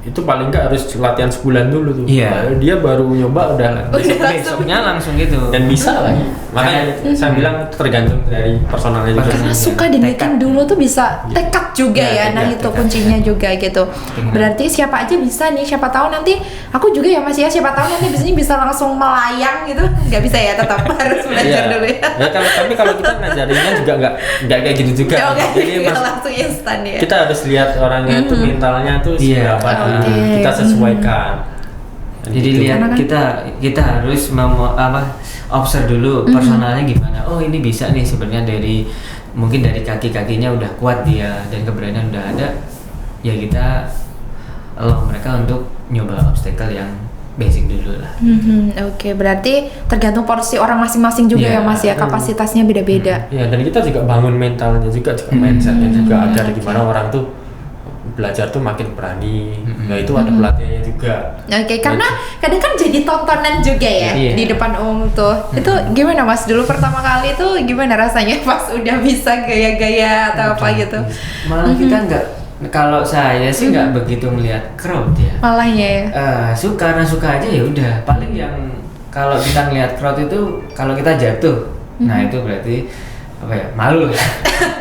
itu paling nggak harus latihan sebulan dulu tuh. Iya. Dia baru nyoba udah besoknya langsung gitu. Dan bisa lagi. Makanya saya bilang tergantung dari personalnya juga. karena suka dan yakin dulu tuh bisa tekad juga ya. Nah itu kuncinya juga gitu. Berarti siapa aja bisa nih, siapa tahu nanti aku juga ya Mas ya, siapa tahu nanti bisanya bisa langsung melayang gitu. Nggak bisa ya, tetap harus belajar dulu ya. Tapi kalau kita ngajarinnya juga nggak kayak gitu juga. Jadi langsung instan ya. Kita harus lihat orangnya tuh mentalnya tuh seberapa. Kita sesuaikan. Jadi lihat kita harus observe dulu personalnya gimana. Oh ini bisa nih sebenarnya mungkin dari kaki-kakinya udah kuat dia dan keberanian udah ada. Ya kita mereka untuk nyoba obstacle yang basic dulu lah. Oke, berarti tergantung porsi orang masing-masing juga ya Mas ya, kapasitasnya beda-beda. Ya, dan kita juga bangun mentalnya juga mindsetnya juga agar gimana orang tuh belajar tuh makin berani. Nah itu ada pelatihannya juga. Oke, karena kadang kan jadi tontonan juga ya di depan umum tuh. Itu gimana Mas dulu pertama kali tuh gimana rasanya pas udah bisa gaya-gaya atau apa gitu? Malah kita nggak, kalau saya sih nggak begitu melihat crowd ya. Malahnya ya. Suka aja ya udah. Paling yang kalau kita ngelihat crowd itu kalau kita jatuh, nah itu berarti apa ya, malu ya.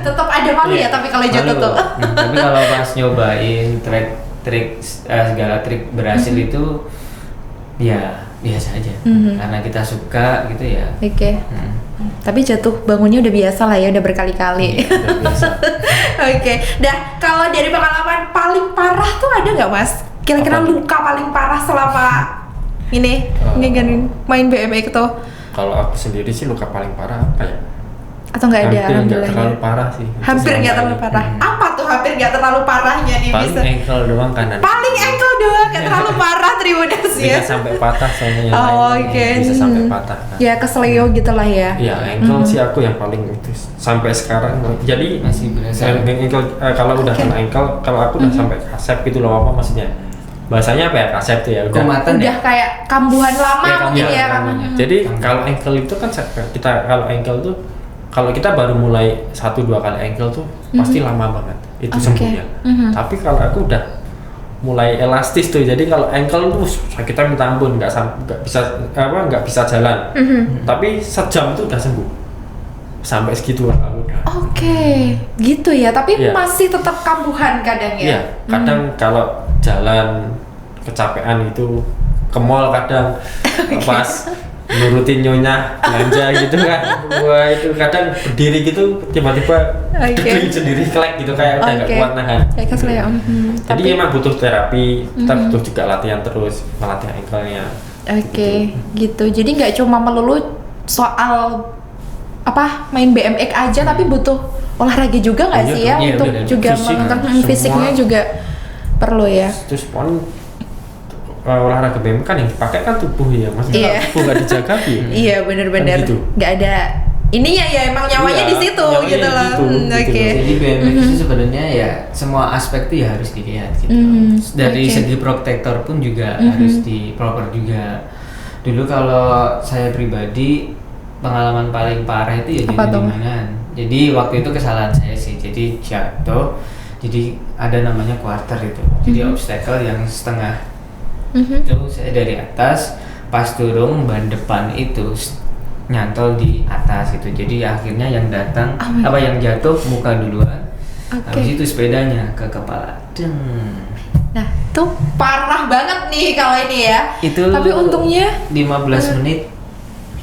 Tetap ada malu ya, tapi kalau jatuh tuh. Tapi kalau pas nyobain segala trik berhasil itu ya biasa aja. Karena kita suka gitu ya. Oke. Tapi jatuh bangunnya udah biasa lah ya, udah berkali-kali. Udah biasa. Oke. Nah, kalau dari pengalaman paling parah tuh ada nggak Mas? Kira-kira luka paling parah selama ini main BMX tuh? Kalau aku sendiri sih luka paling parah apa ya? Atau nggak ada? Hampir nggak terlalu parah sih. Hampir nggak terlalu parah. Apa tuh hampir nggak terlalu parahnya nih? Paling ankle doang kanan. Paling ankle doang, nggak terlalu parah Tribuners ya. Bisa sampai patah soalnya yang Oke. bisa sampai patah. Kan. Ya kesleo gitu lah ya. Iya, ankle sih aku yang paling itu sampai sekarang. Jadi masih berasa. Kalau udah kena ankle, kalau aku udah sampai kasep gitu loh, apa maksudnya? Bahasanya apa ya, kasep tuh ya udah. Kumatan udah kayak kambuhan lama mungkin ya. Jadi kalau ankle itu kan kalau ankle tuh kalau kita baru mulai 1-2 kali ankle tuh pasti lama banget itu sembuhnya. Tapi kalau aku udah mulai elastis tuh, jadi kalau ankle tuh sakitnya minta ampun, nggak bisa jalan. Tapi sejam tuh udah sembuh. Sampai segitu aku udah. Oke, gitu ya. Tapi masih tetap kambuhan kadang ya. Iya, kadang kalau jalan kecapean itu ke mall kadang pas nurutin nyonya belanja gitu kan. Wah itu kadang berdiri gitu tiba-tiba degling sendiri klek gitu kayak udah nggak kuat nahan. Kayak keselio. Jadi emang butuh terapi, kita butuh juga latihan terus, melatih ankle-nya. Oke, gitu. Jadi nggak cuma melulu soal main BMX aja, tapi butuh olahraga juga nggak sih ya untuk bener. juga menentukan fisiknya juga perlu ya. Terus olahraga BMX kan yang dipakai kan tubuh ya, maksudnya tubuh nggak dijaga ya. Iya benar-benar. Kan gitu. Nggak ada ininya ya, emang nyawanya di situ nyawanya gitu loh. Oke. Jadi BMX itu sebenarnya ya semua aspek tuh ya harus dilihat gitu. Dari segi protektor pun juga harus di proper juga. Dulu kalau saya pribadi pengalaman paling parah itu ya jadi di mana. Jadi waktu itu kesalahan saya sih. Jadi jatuh. Jadi ada namanya quarter itu. Jadi obstacle yang setengah. Itu saya dari atas pas turun ban depan itu nyantol di atas gitu. Jadi akhirnya yang datang yang jatuh muka duluan. Habis itu sepedanya ke kepala. Nah, tuh parah banget nih kalau ini ya. Itu tapi untungnya 15 menit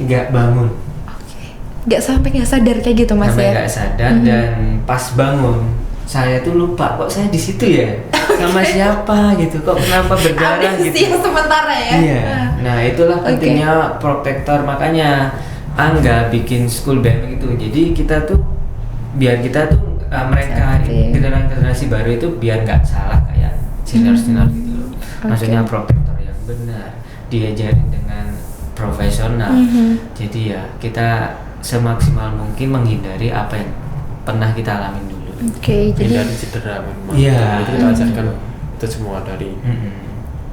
nggak bangun. Nggak sadar kayak gitu Mas Sampai ya. nggak sadar dan pas bangun saya tuh lupa kok saya di situ ya. Sama siapa gitu, kok kenapa berdarah gitu. Amnesia sementara ya. Iya. Nah, itulah pentingnya protektor, makanya Angga bikin school BMX itu. Jadi kita tuh biar kita tuh mereka generasi baru itu biar nggak salah kayak senior gitu loh. Maksudnya protektor yang benar, diajarin dengan profesional. Jadi ya kita semaksimal mungkin menghindari apa yang pernah kita alami dulu. Jadi dari cedera memang. Iya. Itu kita ajarkan itu semua dari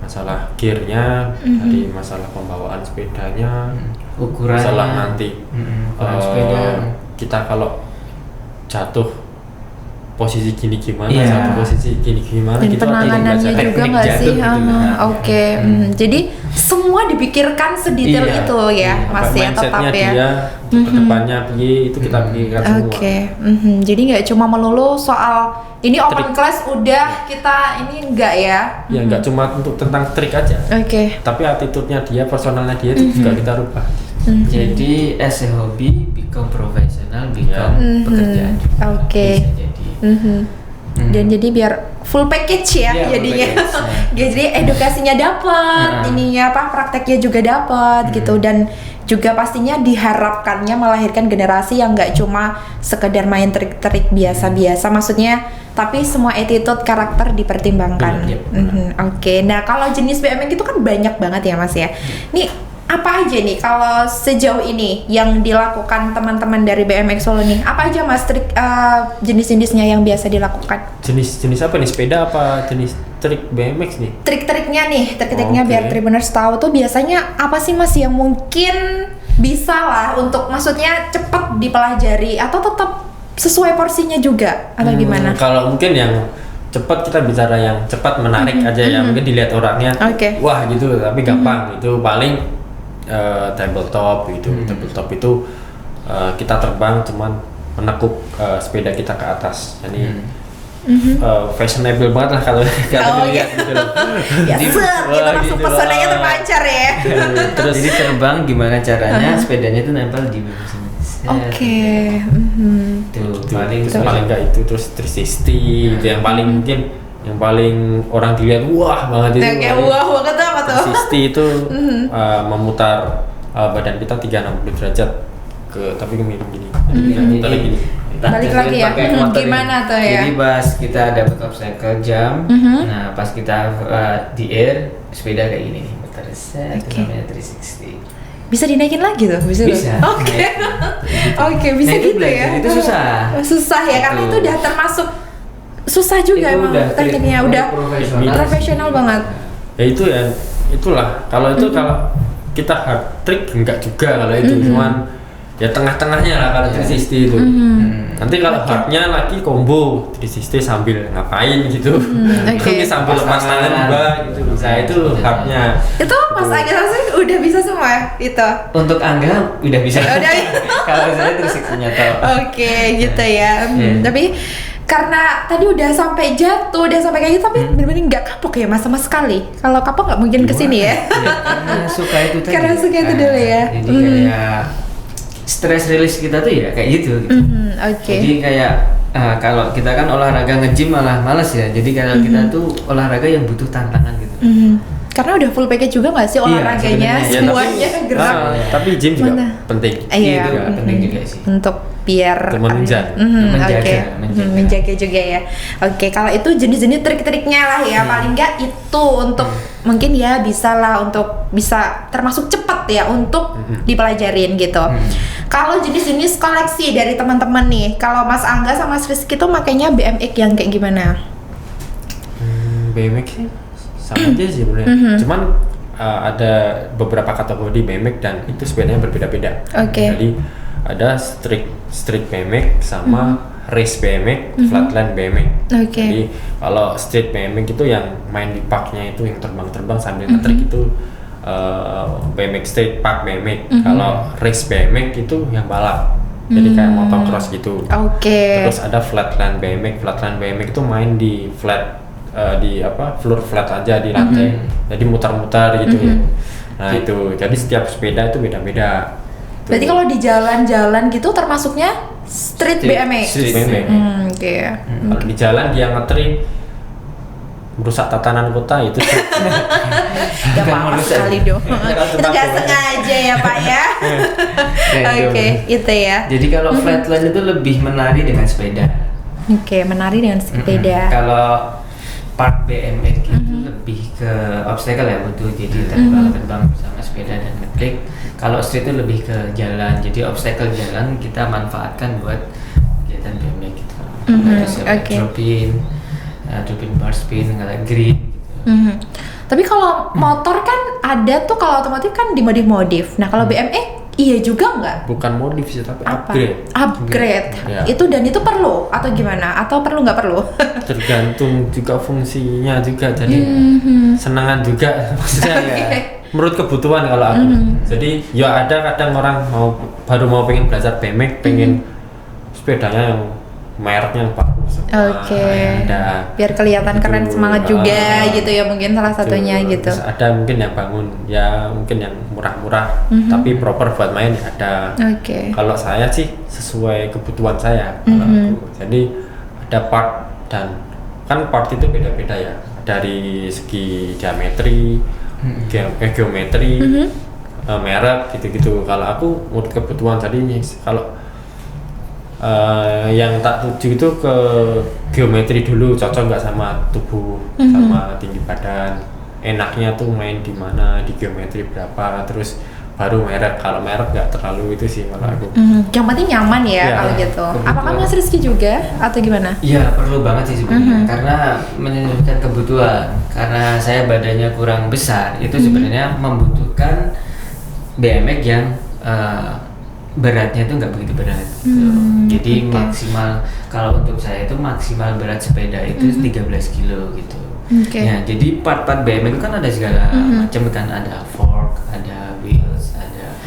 masalah gearnya, dari masalah pembawaan sepedanya, ukurannya, masalah nanti sepeda. Kita kalau jatuh posisi gini gimana, satu Iya. posisi gini gimana, dan gitu penanganannya juga teknik nggak sih? jatuh gitu. Oke. Jadi semua dipikirkan sedetail itu ya, Mas ya, tetap mindsetnya ya. dia ke depannya itu kita pikirkan semua. Oke. Jadi nggak cuma melulu soal ini open class udah kita ini enggak ya? Ya nggak cuma untuk tentang trik aja, Oke. tapi attitude-nya dia, personalnya dia itu juga kita rubah. Jadi as a hobby become professional, become pekerjaan. Oke. Bisa jadi. Dan jadi biar full package ya Iya, full jadinya. package, Jadi edukasinya dapat, ininya prakteknya juga dapat gitu, dan juga pastinya diharapkannya melahirkan generasi yang nggak cuma sekedar main trik-trik biasa-biasa, maksudnya tapi semua attitude karakter dipertimbangkan. Oke. Nah, kalau jenis BMX itu kan banyak banget ya Mas ya. Nih apa aja nih kalau sejauh ini yang dilakukan teman-teman dari BMX Solo nih? Apa aja Mas trik jenis-jenisnya yang biasa dilakukan? Jenis apa nih, sepeda apa jenis trik BMX nih? Trik-triknya biar Tribuners tahu tuh biasanya apa sih Mas yang mungkin bisa lah untuk maksudnya cepat dipelajari atau tetap sesuai porsinya juga atau gimana? Kalau mungkin yang cepat, kita bicara yang cepat menarik aja ya, mungkin dilihat orangnya wah gitu, tapi gampang. Itu paling tabletop gitu. Tabletop itu kita terbang cuman menekuk sepeda kita ke atas. Jadi fashionable banget lah kalau dilihat gitu loh. Ya kita langsung gitu pesonanya loh. terpancar ya. Terus jadi terbang gimana caranya sepedanya itu nempel di bawah sini. Oke. Tuh Paling enggak itu, terus 360 itu yang paling mungkin yang paling orang dilihat wah banget itu. Kayak wah banget apa tuh? 360 itu memutar badan kita 360 derajat tapi ke miring gini. Muter gini. Balik lagi ya. Gimana tuh ya? Jadi pas kita dapat obstacle jam, nah pas kita di air sepeda kayak gini nih, muter set, itu namanya 360. Bisa dinaikin lagi tuh? Bisa. Oke. Oke, bisa Nah, itu gitu ya. Itu susah. Susah ya, karena itu udah termasuk susah juga Itu emang tekniknya udah profesional banget. Ya itu ya, itulah. Kalau itu kalau kita hard trick enggak juga kalau itu, cuman ya tengah-tengahnya lah kalau 360 itu. Nanti kalau hardnya lagi combo 360 sambil ngapain gitu. Mungkin sambil lepas tangan juga gitu. Nah itu hardnya. Itu Mas Angga langsung udah bisa semua itu. Untuk Angga udah bisa. Udah. Kalau saya 360-nya tahu. Oke, gitu ya. Tapi karena tadi udah sampai jatuh, udah sampai kayak gitu, tapi bener-bener nggak kapok ya mas sama sekali. Kalau kapok nggak mungkin kesini ya. Karena suka itu tadi. Karena suka itu dulu ya. Jadi kayak stress release kita tuh ya kayak gitu. Oke. Jadi kayak kalau kita kan olahraga nge-gym malah males ya. Jadi kalau kita tuh olahraga yang butuh tantangan gitu. Karena udah full package juga nggak sih olahraganya, sebenarnya. semuanya gerak. Tapi gym juga Mana? penting. Iya, Itu penting juga sih. untuk biar menunjang. Menjaga. menjaga juga ya. Oke, kalau itu jenis-jenis trik-triknya lah ya, paling nggak itu untuk mungkin ya bisa lah untuk bisa termasuk cepat ya untuk dipelajarin gitu. Kalau jenis-jenis koleksi dari teman-teman nih, kalau Mas Angga sama Mas Rizky tuh makanya BMX yang kayak gimana? BMX sih sama aja sih sebenarnya. Cuman ada beberapa kategori BMX dan itu sepedanya berbeda-beda. Oke. Jadi ada street BMX sama race BMX, flatland BMX. Oke. Jadi kalau street BMX itu yang main di parknya itu yang terbang-terbang sambil ngetrik itu BMX street park BMX. Kalau race BMX itu yang balap. Jadi kayak motocross gitu. Oke. Terus ada flatland BMX. Flatland BMX itu main di flat floor flat aja di lantai. Jadi mutar-mutar gitu ya. Nah itu. Jadi setiap sepeda itu beda-beda. Berarti kalau di jalan-jalan gitu termasuknya street BMX. Street BMX. Oke. Kalau di jalan dia ngetrik merusak tatanan kota itu Gak apa-apa sekali dong. Itu gak sengaja ya Pak ya. Oke, itu ya. Jadi kalau flatland itu lebih menari dengan sepeda. Oke, menari dengan sepeda. Kalau part BMX itu lebih ke obstacle ya, butuh jadi terbang bersama sepeda dan ngetrik. Kalau street itu lebih ke jalan, jadi obstacle jalan kita manfaatkan buat kegiatan BMX gitu. Oke. Drop-in bar spin, kayak green gitu. Tapi kalau motor kan ada tuh, kalau otomotif kan dimodif-modif. Nah kalau BMX iya juga nggak? bukan modif sih tapi Apa? upgrade. Ya. Itu dan itu perlu atau gimana? Atau perlu nggak perlu? Tergantung juga fungsinya juga, jadi senangan juga maksudnya ya. Menurut kebutuhan kalau aku. Jadi ya ada kadang orang baru mau pengen belajar BMX, pengen sepedanya yang mereknya yang bagus semua. Oke. Ada. Biar kelihatan keren, Gitu. semangat juga gitu ya, mungkin salah satunya gitu. Terus ada mungkin yang bangun ya mungkin yang murah-murah tapi proper buat main ya ada. Oke. Kalau saya sih sesuai kebutuhan saya kalau aku. Jadi ada part dan kan part itu beda-beda ya, dari segi diametri, geometri, merek gitu-gitu. Kalau aku menurut kebutuhan tadi kalau yang tak tuju itu ke geometri dulu, cocok nggak sama tubuh, sama tinggi badan, enaknya tuh main di mana, di geometri berapa, terus baru merek. Kalau merek nggak terlalu itu sih kalau aku. Yang penting nyaman ya, Ya, kalau gitu. kebetulan. Apakah Mas Rizky juga atau gimana? Iya, perlu banget sih sebenarnya karena menyesuaikan kebutuhan. Karena saya badannya kurang besar, itu sebenarnya membutuhkan BMX yang beratnya itu nggak begitu berat. Jadi maksimal kalau untuk saya itu maksimal berat sepeda itu 13 kilo gitu. Oke. Ya, jadi part-part BMX itu kan ada segala macam kan, ada fork, ada wheels, ada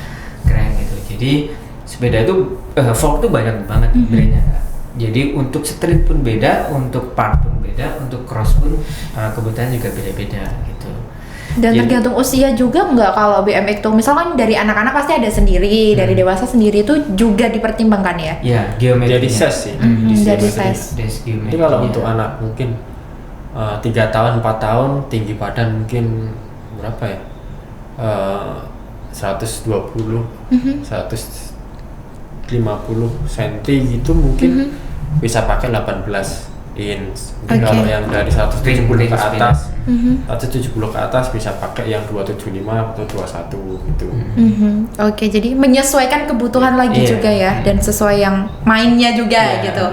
crank gitu. Jadi sepeda itu fork tuh banyak banget brandnya. Jadi untuk street pun beda, untuk part pun beda, untuk cross pun kebutuhan juga beda-beda gitu. Dan Jadi- tergantung usia juga nggak kalau BMX tuh, misalkan dari anak-anak pasti ada sendiri, dari dewasa sendiri itu juga dipertimbangkan ya. Ya, geometri. Jadi size sih. Dari size. Jadi kalau untuk anak mungkin 3 tahun, 4 tahun, tinggi badan mungkin berapa ya? 120, 150 cm gitu mungkin bisa pakai 18 inch. Mungkin Oke. kalau yang dari 170 ke Ring atas, spin. 170 ke atas bisa pakai yang 275 atau 21 gitu. Oke, jadi menyesuaikan kebutuhan lagi Iya. juga ya, dan sesuai yang mainnya juga Iya. gitu.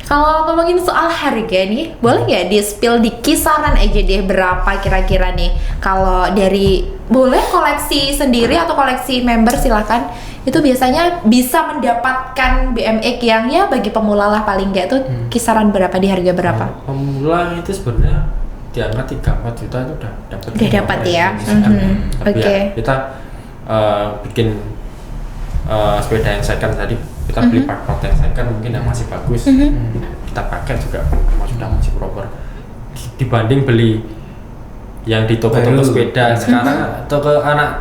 Kalau ngomongin soal harga nih, boleh nggak di-spill di kisaran aja deh berapa kira-kira nih? Kalau dari boleh koleksi sendiri atau koleksi member silahkan. Itu biasanya bisa mendapatkan BMX yang ya bagi pemula lah paling nggak tuh kisaran berapa, di harga berapa? Pemula itu sebenarnya di angka 3-4 juta itu udah dapat. Udah dapat ya? Tapi Oke. ya kita bikin sepeda yang second tadi kita beli part yang second mungkin yang masih bagus, kita pakai juga sudah masih proper dibanding beli yang di toko-toko sepeda. Sekarang toko anak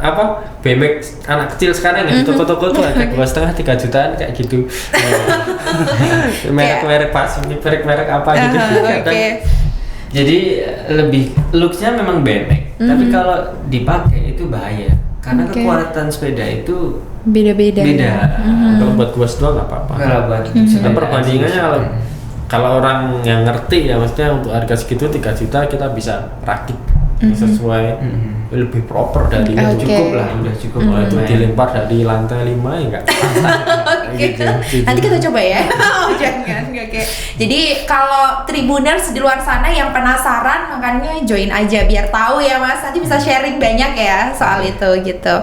BMX anak kecil sekarang yang di toko-toko tuh harga 2,5-3 jutaan kayak gitu. merek merek apa gitu. Jadi lebih looksnya memang BMX, tapi kalau dipakai itu bahaya karena kekuatan sepeda itu beda-beda. Kalau buat gua doang nggak apa-apa. Kalau buat Dan perbandingannya kalau orang yang ngerti ya, maksudnya untuk harga segitu 3 juta kita bisa rakit sesuai lebih proper dari itu. Cukup lah, udah cukup. Itu dilempar dari lantai 5 ya enggak. Gitu. Nanti kita coba ya. Jangan. Oke. Jadi kalau Tribuners di luar sana yang penasaran, makanya join aja biar tahu ya Mas. Nanti bisa sharing banyak ya soal itu gitu.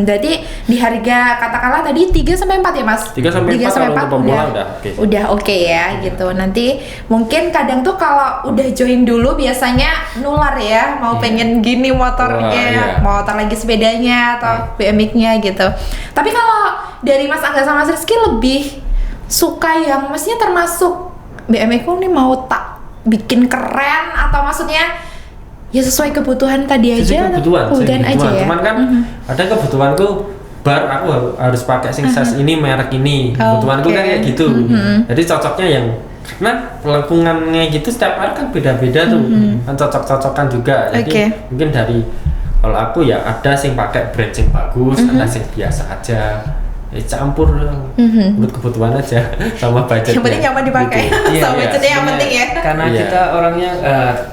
Jadi di harga katakanlah tadi 3 sampai 4 ya Mas? 3 sampai 4 kalau untuk pemula udah oke. Udah oke ya gitu. Nanti mungkin kadang tuh kalau udah join dulu biasanya nular ya, mau pengen gini motornya, motor lagi sepedanya atau BMX-nya gitu. Tapi kalau dari Mas Angga sama Mas Rizky lebih suka yang maksudnya termasuk BMX nih mau tak bikin keren atau maksudnya ya sesuai kebutuhan tadi aja, kebutuhan aja ya. Cuman kan ada kebutuhanku aku harus pakai size ini merek ini. Kebutuhanku kan kayak gitu. Jadi cocoknya yang karena lengkungannya gitu setiap orang kan beda-beda tuh, kan cocok-cocokan juga. Jadi mungkin dari kalau aku ya ada sing pakai brand sing bagus, ada sing biasa aja. Campur menurut kebutuhan aja sama budgetnya. Yang penting nyaman dipakai. Gitu. Sama budgetnya yang penting ya. Karena kita orangnya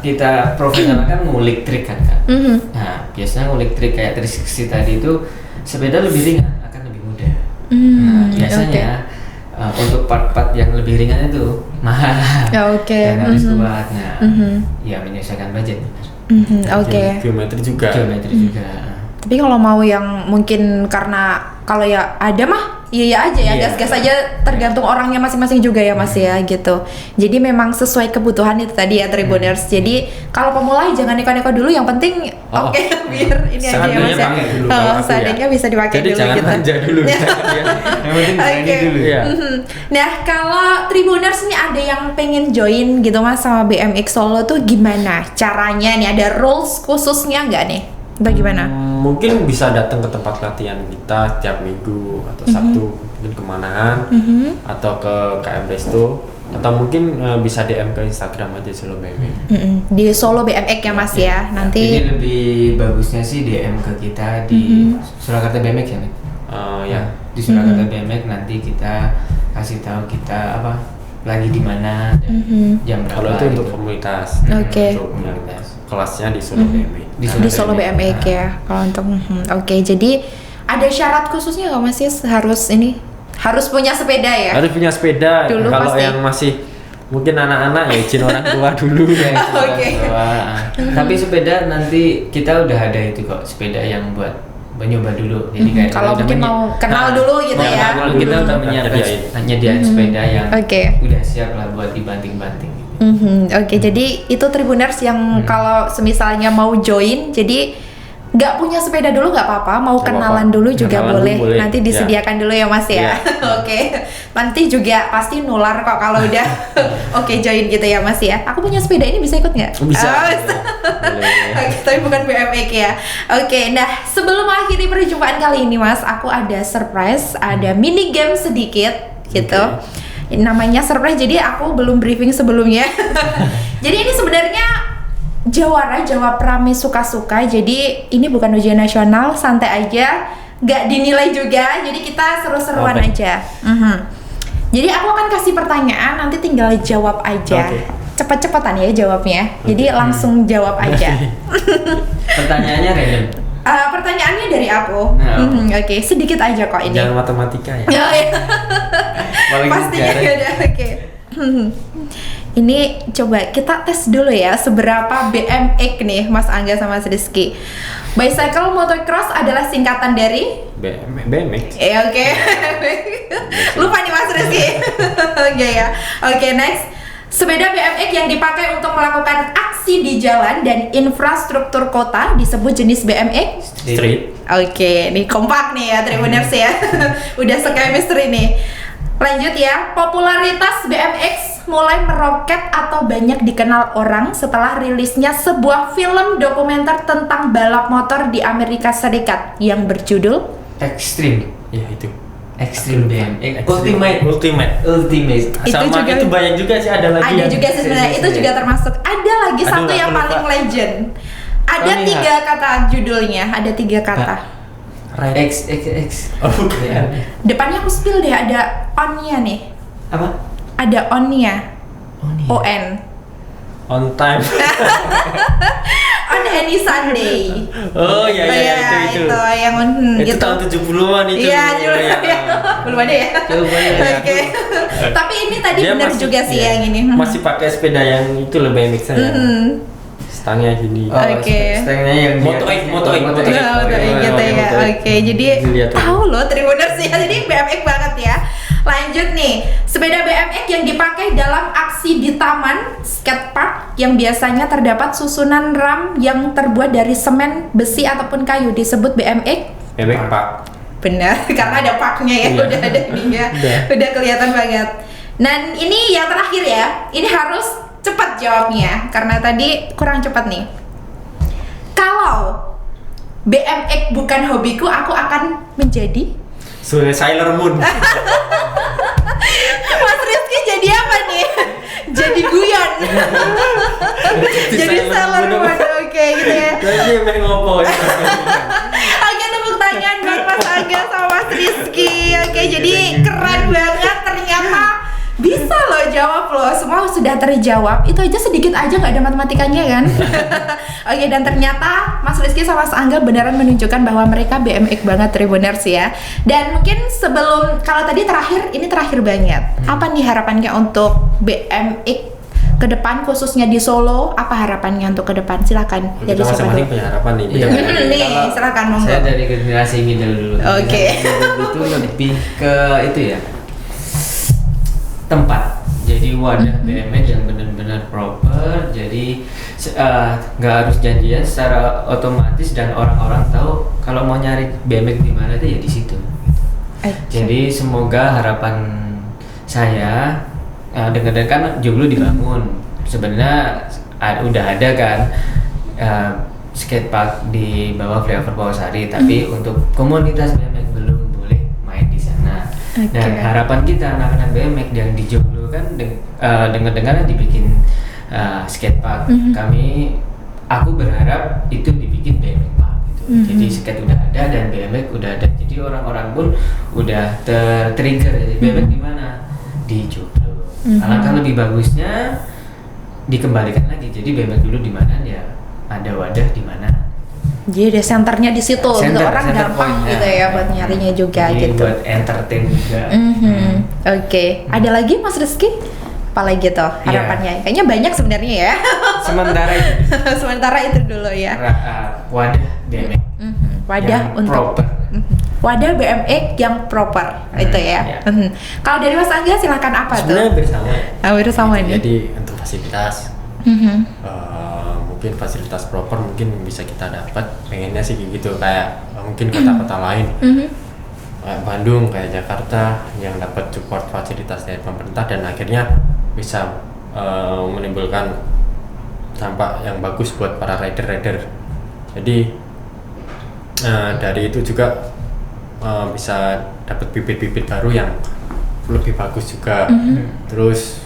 kita profesional kan ngulik trik kan. Nah biasanya ngulik trik kayak 360 tadi itu sepeda lebih ringan akan lebih mudah. Nah biasanya untuk part-part yang lebih ringan itu mahal. Dan harus kuat. Nah ya menyesuaikan budget. Geometri juga. Tapi kalau mau yang mungkin karena kalau ya ada mah iya aja ya, gas-gas aja, tergantung orangnya masing-masing juga ya Mas ya gitu. Jadi memang sesuai kebutuhan itu tadi ya Tribuners. Jadi kalau pemula jangan neko-neko dulu, yang penting biar ini aja ya Mas ya. Seadanya bisa dipakai dulu gitu. Jadi jangan manja dulu. Yang penting ini dulu ya. Nah kalau Tribuners nih ada yang pengen join gitu Mas sama BMX Solo tuh gimana caranya nih? Ada rules khususnya nggak nih? Atau gimana? Mungkin bisa datang ke tempat latihan kita tiap minggu atau Sabtu, mungkin kemanaan atau ke KM Resto, atau mungkin bisa DM ke Instagram aja Solo BMX. Di Solo BMX ya Mas ya. Nanti ini lebih bagusnya sih DM ke kita di Surakarta BMX ya Nek? Di Surakarta BMX nanti kita kasih tahu kita lagi di mana dan jam berapa. Kalau itu untuk komunitas. Untuk kelasnya di Solo BMX. Di Solo BMX ya. Kalau untuk jadi ada syarat khususnya nggak Mas? Harus punya sepeda ya? Harus punya sepeda. Dulu kalau pasti. yang masih mungkin anak-anak ya izin orang tua dulu ya. Tapi sepeda nanti kita udah ada itu kok, sepeda yang buat mencoba dulu. Jadi kayak kalau mungkin mau kenal dulu gitu ya. Kita udah menyediain sepeda yang udah siap lah buat dibanting-banting. Jadi itu Tribuners yang kalau semisalnya mau join, jadi nggak punya sepeda dulu nggak apa-apa, mau kenalan dulu juga boleh. Nanti disediakan dulu ya Mas ya. Nanti juga pasti nular kok kalau udah join gitu ya Mas ya. Aku punya sepeda ini bisa ikut nggak? Bisa. Tapi bukan BMX ya. Nah sebelum mengakhiri perjumpaan kali ini Mas, aku ada surprise, ada mini game sedikit gitu. Namanya surprise, jadi aku belum briefing sebelumnya. Jadi ini sebenarnya jawab Rame suka-suka. Jadi ini bukan ujian nasional, santai aja, nggak dinilai juga. Jadi kita seru-seruan aja. Jadi aku akan kasih pertanyaan, nanti tinggal jawab aja. Cepet-cepetan ya jawabnya. Jadi langsung jawab aja. Pertanyaannya random. Pertanyaannya dari aku. Sedikit aja kok ini. Jangan matematika ya. Pastinya udah Ini coba kita tes dulu ya seberapa BMX nih Mas Angga sama Mas Rizky. Bicycle motocross adalah singkatan dari BMX. Lupa nih Mas Rizky. Next. Sepeda BMX yang dipakai untuk melakukan aksi di jalan dan infrastruktur kota disebut jenis BMX Street. Nih kompak nih ya Tribuners ya. Udah se-chemistry nih. Lanjut ya, popularitas BMX mulai meroket atau banyak dikenal orang setelah rilisnya sebuah film dokumenter tentang balap motor di Amerika Serikat yang berjudul Extreme. Ya itu. Extreme BMX. Ultimate. Ultimate. Itu Sama juga- itu banyak juga sih, ada lagi. ada yang- juga sih sebenarnya, itu juga termasuk. Ada lagi Aduh, satu yang aku lupa. paling legend. Ada Kami 3 kata judulnya, ada 3 kata. Right. X. Oh, bukan. Depannya aku spill deh, ada on-nya nih. Apa? Ada on-nya. Oh, nih. ON. On time. On any Sunday. Oh iya iya itu. yang Itu gitu. tahun 70-an itu. Iya, ya. belum ada ya. Belum ada. Oke. Tapi ini tadi Dia benar masih- juga sih iya, yang ini. Masih pakai sepeda yang itu loh BMX-nya. Stangnya gini. Oh, Oke. stangnya yang Moto X. Nah, udah gitu ya. Oke, jadi Lihat tuh. tahu loh Tribuners ya. Jadi BMX banget ya. Lanjut nih, sepeda BMX yang dipakai dalam aksi di taman skatepark yang biasanya terdapat susunan ram yang terbuat dari semen, besi ataupun kayu disebut BMX. BMX Pak. Benar, karena ada paknya ya, Iya. udah ada ininya, udah kelihatan banget. Dan ini yang terakhir ya, ini harus cepat jawabnya karena tadi kurang cepat nih. Kalau BMX bukan hobiku, aku akan menjadi Sailor Moon. Mas Rizky jadi apa nih? Jadi guyon. Jadi Sailor Moon, oke gitu ya. Jadi main ngopo. Oke, tepuk tangan buat Mas Angga sama Mas Rizky. Oke, jadi keren banget ternyata. Bisa loh jawab loh, semua sudah terjawab. Itu aja sedikit aja nggak ada matematikanya kan? Oke, dan ternyata Mas Rizky sama Mas Angga beneran menunjukkan bahwa mereka BMX banget Tribuners ya. Dan mungkin sebelum, kalau tadi terakhir, ini terakhir banget. Apa nih harapannya untuk BMX ke depan khususnya di Solo? Apa harapannya untuk ke depan? Silakan dari Kita siapa masing-masing dulu? punya harapan nih. Iya. beda-beda. Nih, Kalau silakan monggo. Saya dari generasi middle dulu. Oke. Generasi middle itu lebih ke itu ya. Tempat. Jadi wadah BMX yang benar-benar proper. Jadi nggak harus janjian, secara otomatis dan orang-orang tahu kalau mau nyari BMX di mana itu ya di situ. Jadi semoga harapan saya dengan kan Joglo dibangun. Sebenarnya udah ada kan skatepark di bawah Flyover Pawasari, tapi untuk komunitas BMX belum boleh main di sana. Dan harapan kita anak-anak BMX yang di Joglo kan dengar-dengar dibikin skatepark. Aku berharap itu dibikin BMX park gitu. Jadi skate udah ada dan BMX udah ada. Jadi orang-orang pun udah tertrigger. Jadi BMX di mana? Di Joglo. Alangkah lebih bagusnya dikembalikan lagi. Jadi BMX dulu di mana ya? Ada wadah di mana? Jadi ada senternya di situ, gitu. Orang gampang point, gitu ya buat nyarinya juga jadi gitu. buat entertain juga. Oke, ada lagi Mas Rizky? Apalagi tuh harapannya? Kayaknya banyak sebenarnya ya. Sementara itu Sementara itu dulu ya. wadah BMX Wadah yang untuk proper. wadah BMX yang proper itu ya. Iya. Kalau dari Mas Angga silakan apa Sebenarnya tuh? bersama. Bersama ini. Jadi untuk fasilitas mungkin fasilitas proper mungkin bisa kita dapat, pengennya sih gitu kayak mungkin kota-kota lain kayak Bandung, kayak Jakarta yang dapat support fasilitas dari pemerintah dan akhirnya bisa menimbulkan dampak yang bagus buat para rider-rider. Jadi dari itu juga bisa dapat bibit-bibit baru yang lebih bagus juga. Terus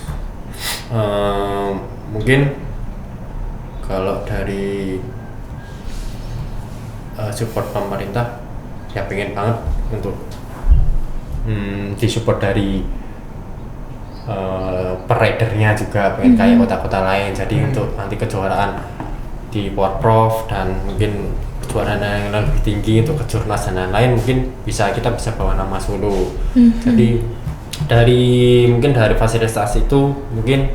mungkin kalau dari support pemerintah ya pengen banget untuk disupport dari peridernya juga, pengen kayak kota-kota lain. Jadi untuk nanti kejuaraan di Porprov dan mungkin kejuaraan yang lebih tinggi untuk kejurnas dan lain-lain mungkin kita bisa bawa nama Solo. Jadi mungkin dari fasilitas itu mungkin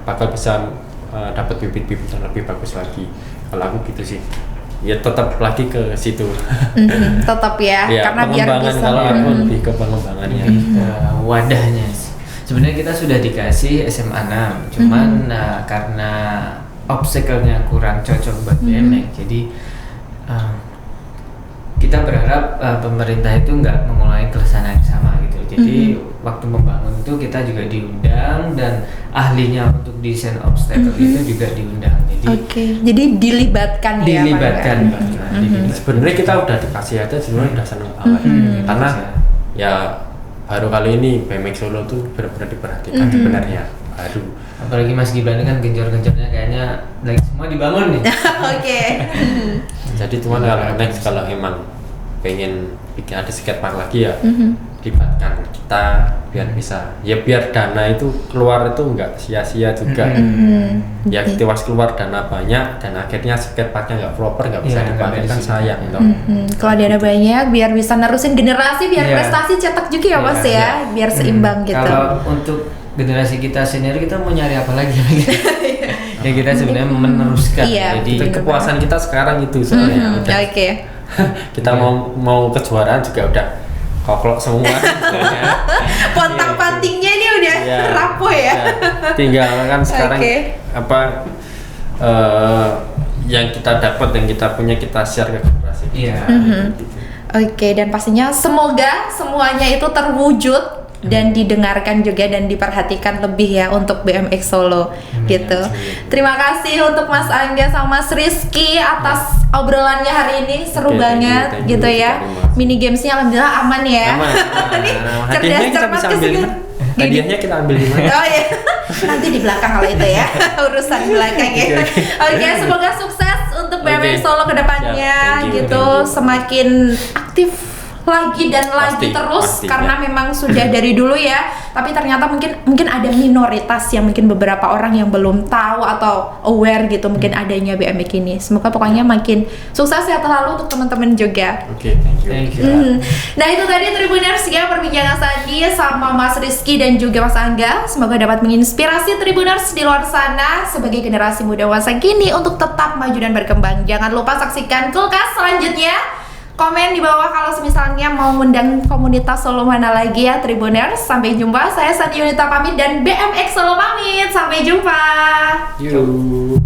bakal bisa dapat bibit-bibit yang lebih bagus lagi. Kalau aku gitu sih, ya tetap lagi ke situ. Tetap ya, karena biar bisa. Kalau aku lebih ke pengembangannya. Wadahnya sebenarnya kita sudah dikasih SMA 6, cuman karena obstacle-nya kurang cocok buat BMX, jadi kita berharap pemerintah itu nggak mengulangi kesalahan yang sama gitu. Jadi waktu membangun itu kita juga diundang dan ahlinya untuk desain obstacle itu juga diundang. Jadi Jadi dilibatkan ya. dilibatkan. Sebenarnya kita udah dikasih aja, sebenarnya udah seneng banget. Karena ya baru kali ini BMX Solo tuh benar-benar diperhatikan sebenarnya baru. Apalagi Mas Gibran ini kan genjor-genjornya kayaknya lagi semua dibangun nih. Oke. Jadi cuman kalau emang pengen bikin ada skatepark lagi ya libatkan kita biar bisa ya biar dana itu keluar itu nggak sia-sia juga. Ya kita keluar dana banyak dan akhirnya skateparknya nggak proper nggak bisa dipakai kan sayang dong. Kalau dana banyak biar bisa nerusin generasi biar Iya. prestasi cetak juga ya Mas ya biar seimbang gitu. Kalau untuk generasi kita senior kita mau nyari apa lagi? Ya kita sebenarnya meneruskan. Iya. Jadi Itu kepuasan kita sekarang itu soalnya udah Oke. kita mau kejuaraan juga udah koklok semua. Pontang-pantingnya ini udah Iya. rapuh ya. Tinggal kan sekarang Oke. yang kita dapat yang kita punya kita share ke generasi. iya. Oke, dan pastinya semoga semuanya itu terwujud dan didengarkan juga dan diperhatikan lebih ya untuk BMX Solo gitu. Terima kasih untuk Mas Angga sama Mas Rizky atas obrolannya hari ini, seru Oke, banget thank you, gitu ya. terima kasih. Mini gamesnya alhamdulillah aman ya. Aman. Ini Hadiahnya cerdas kita cermat bisa ambil di kesini. mana? Hadiahnya kita ambil di mana? Oh ya, nanti di belakang kalau itu ya urusan belakang ya. Oke, semoga sukses untuk BMX Oke. Solo kedepannya Siap, thank you, gitu, thank you. semakin aktif lagi dan lagi Pasti, terus pasti, karena ya. memang sudah dari dulu ya. Tapi ternyata mungkin ada minoritas yang mungkin beberapa orang yang belum tahu atau aware gitu mungkin adanya BMX ini. Semoga pokoknya makin sukses ya selalu untuk teman-teman juga. Oke, thank you. Thank you. Nah itu tadi Tribuners ya perbincangan Sandi sama Mas Rizky dan juga Mas Angga. Semoga dapat menginspirasi Tribuners di luar sana sebagai generasi muda masa kini untuk tetap maju dan berkembang. Jangan lupa saksikan Kulkas selanjutnya. Komen di bawah kalau misalnya mau undang komunitas Solo mana lagi ya Tribuners. Sampai jumpa, saya Sandi Yunita pamit dan BMX Solo pamit. Sampai jumpa. You.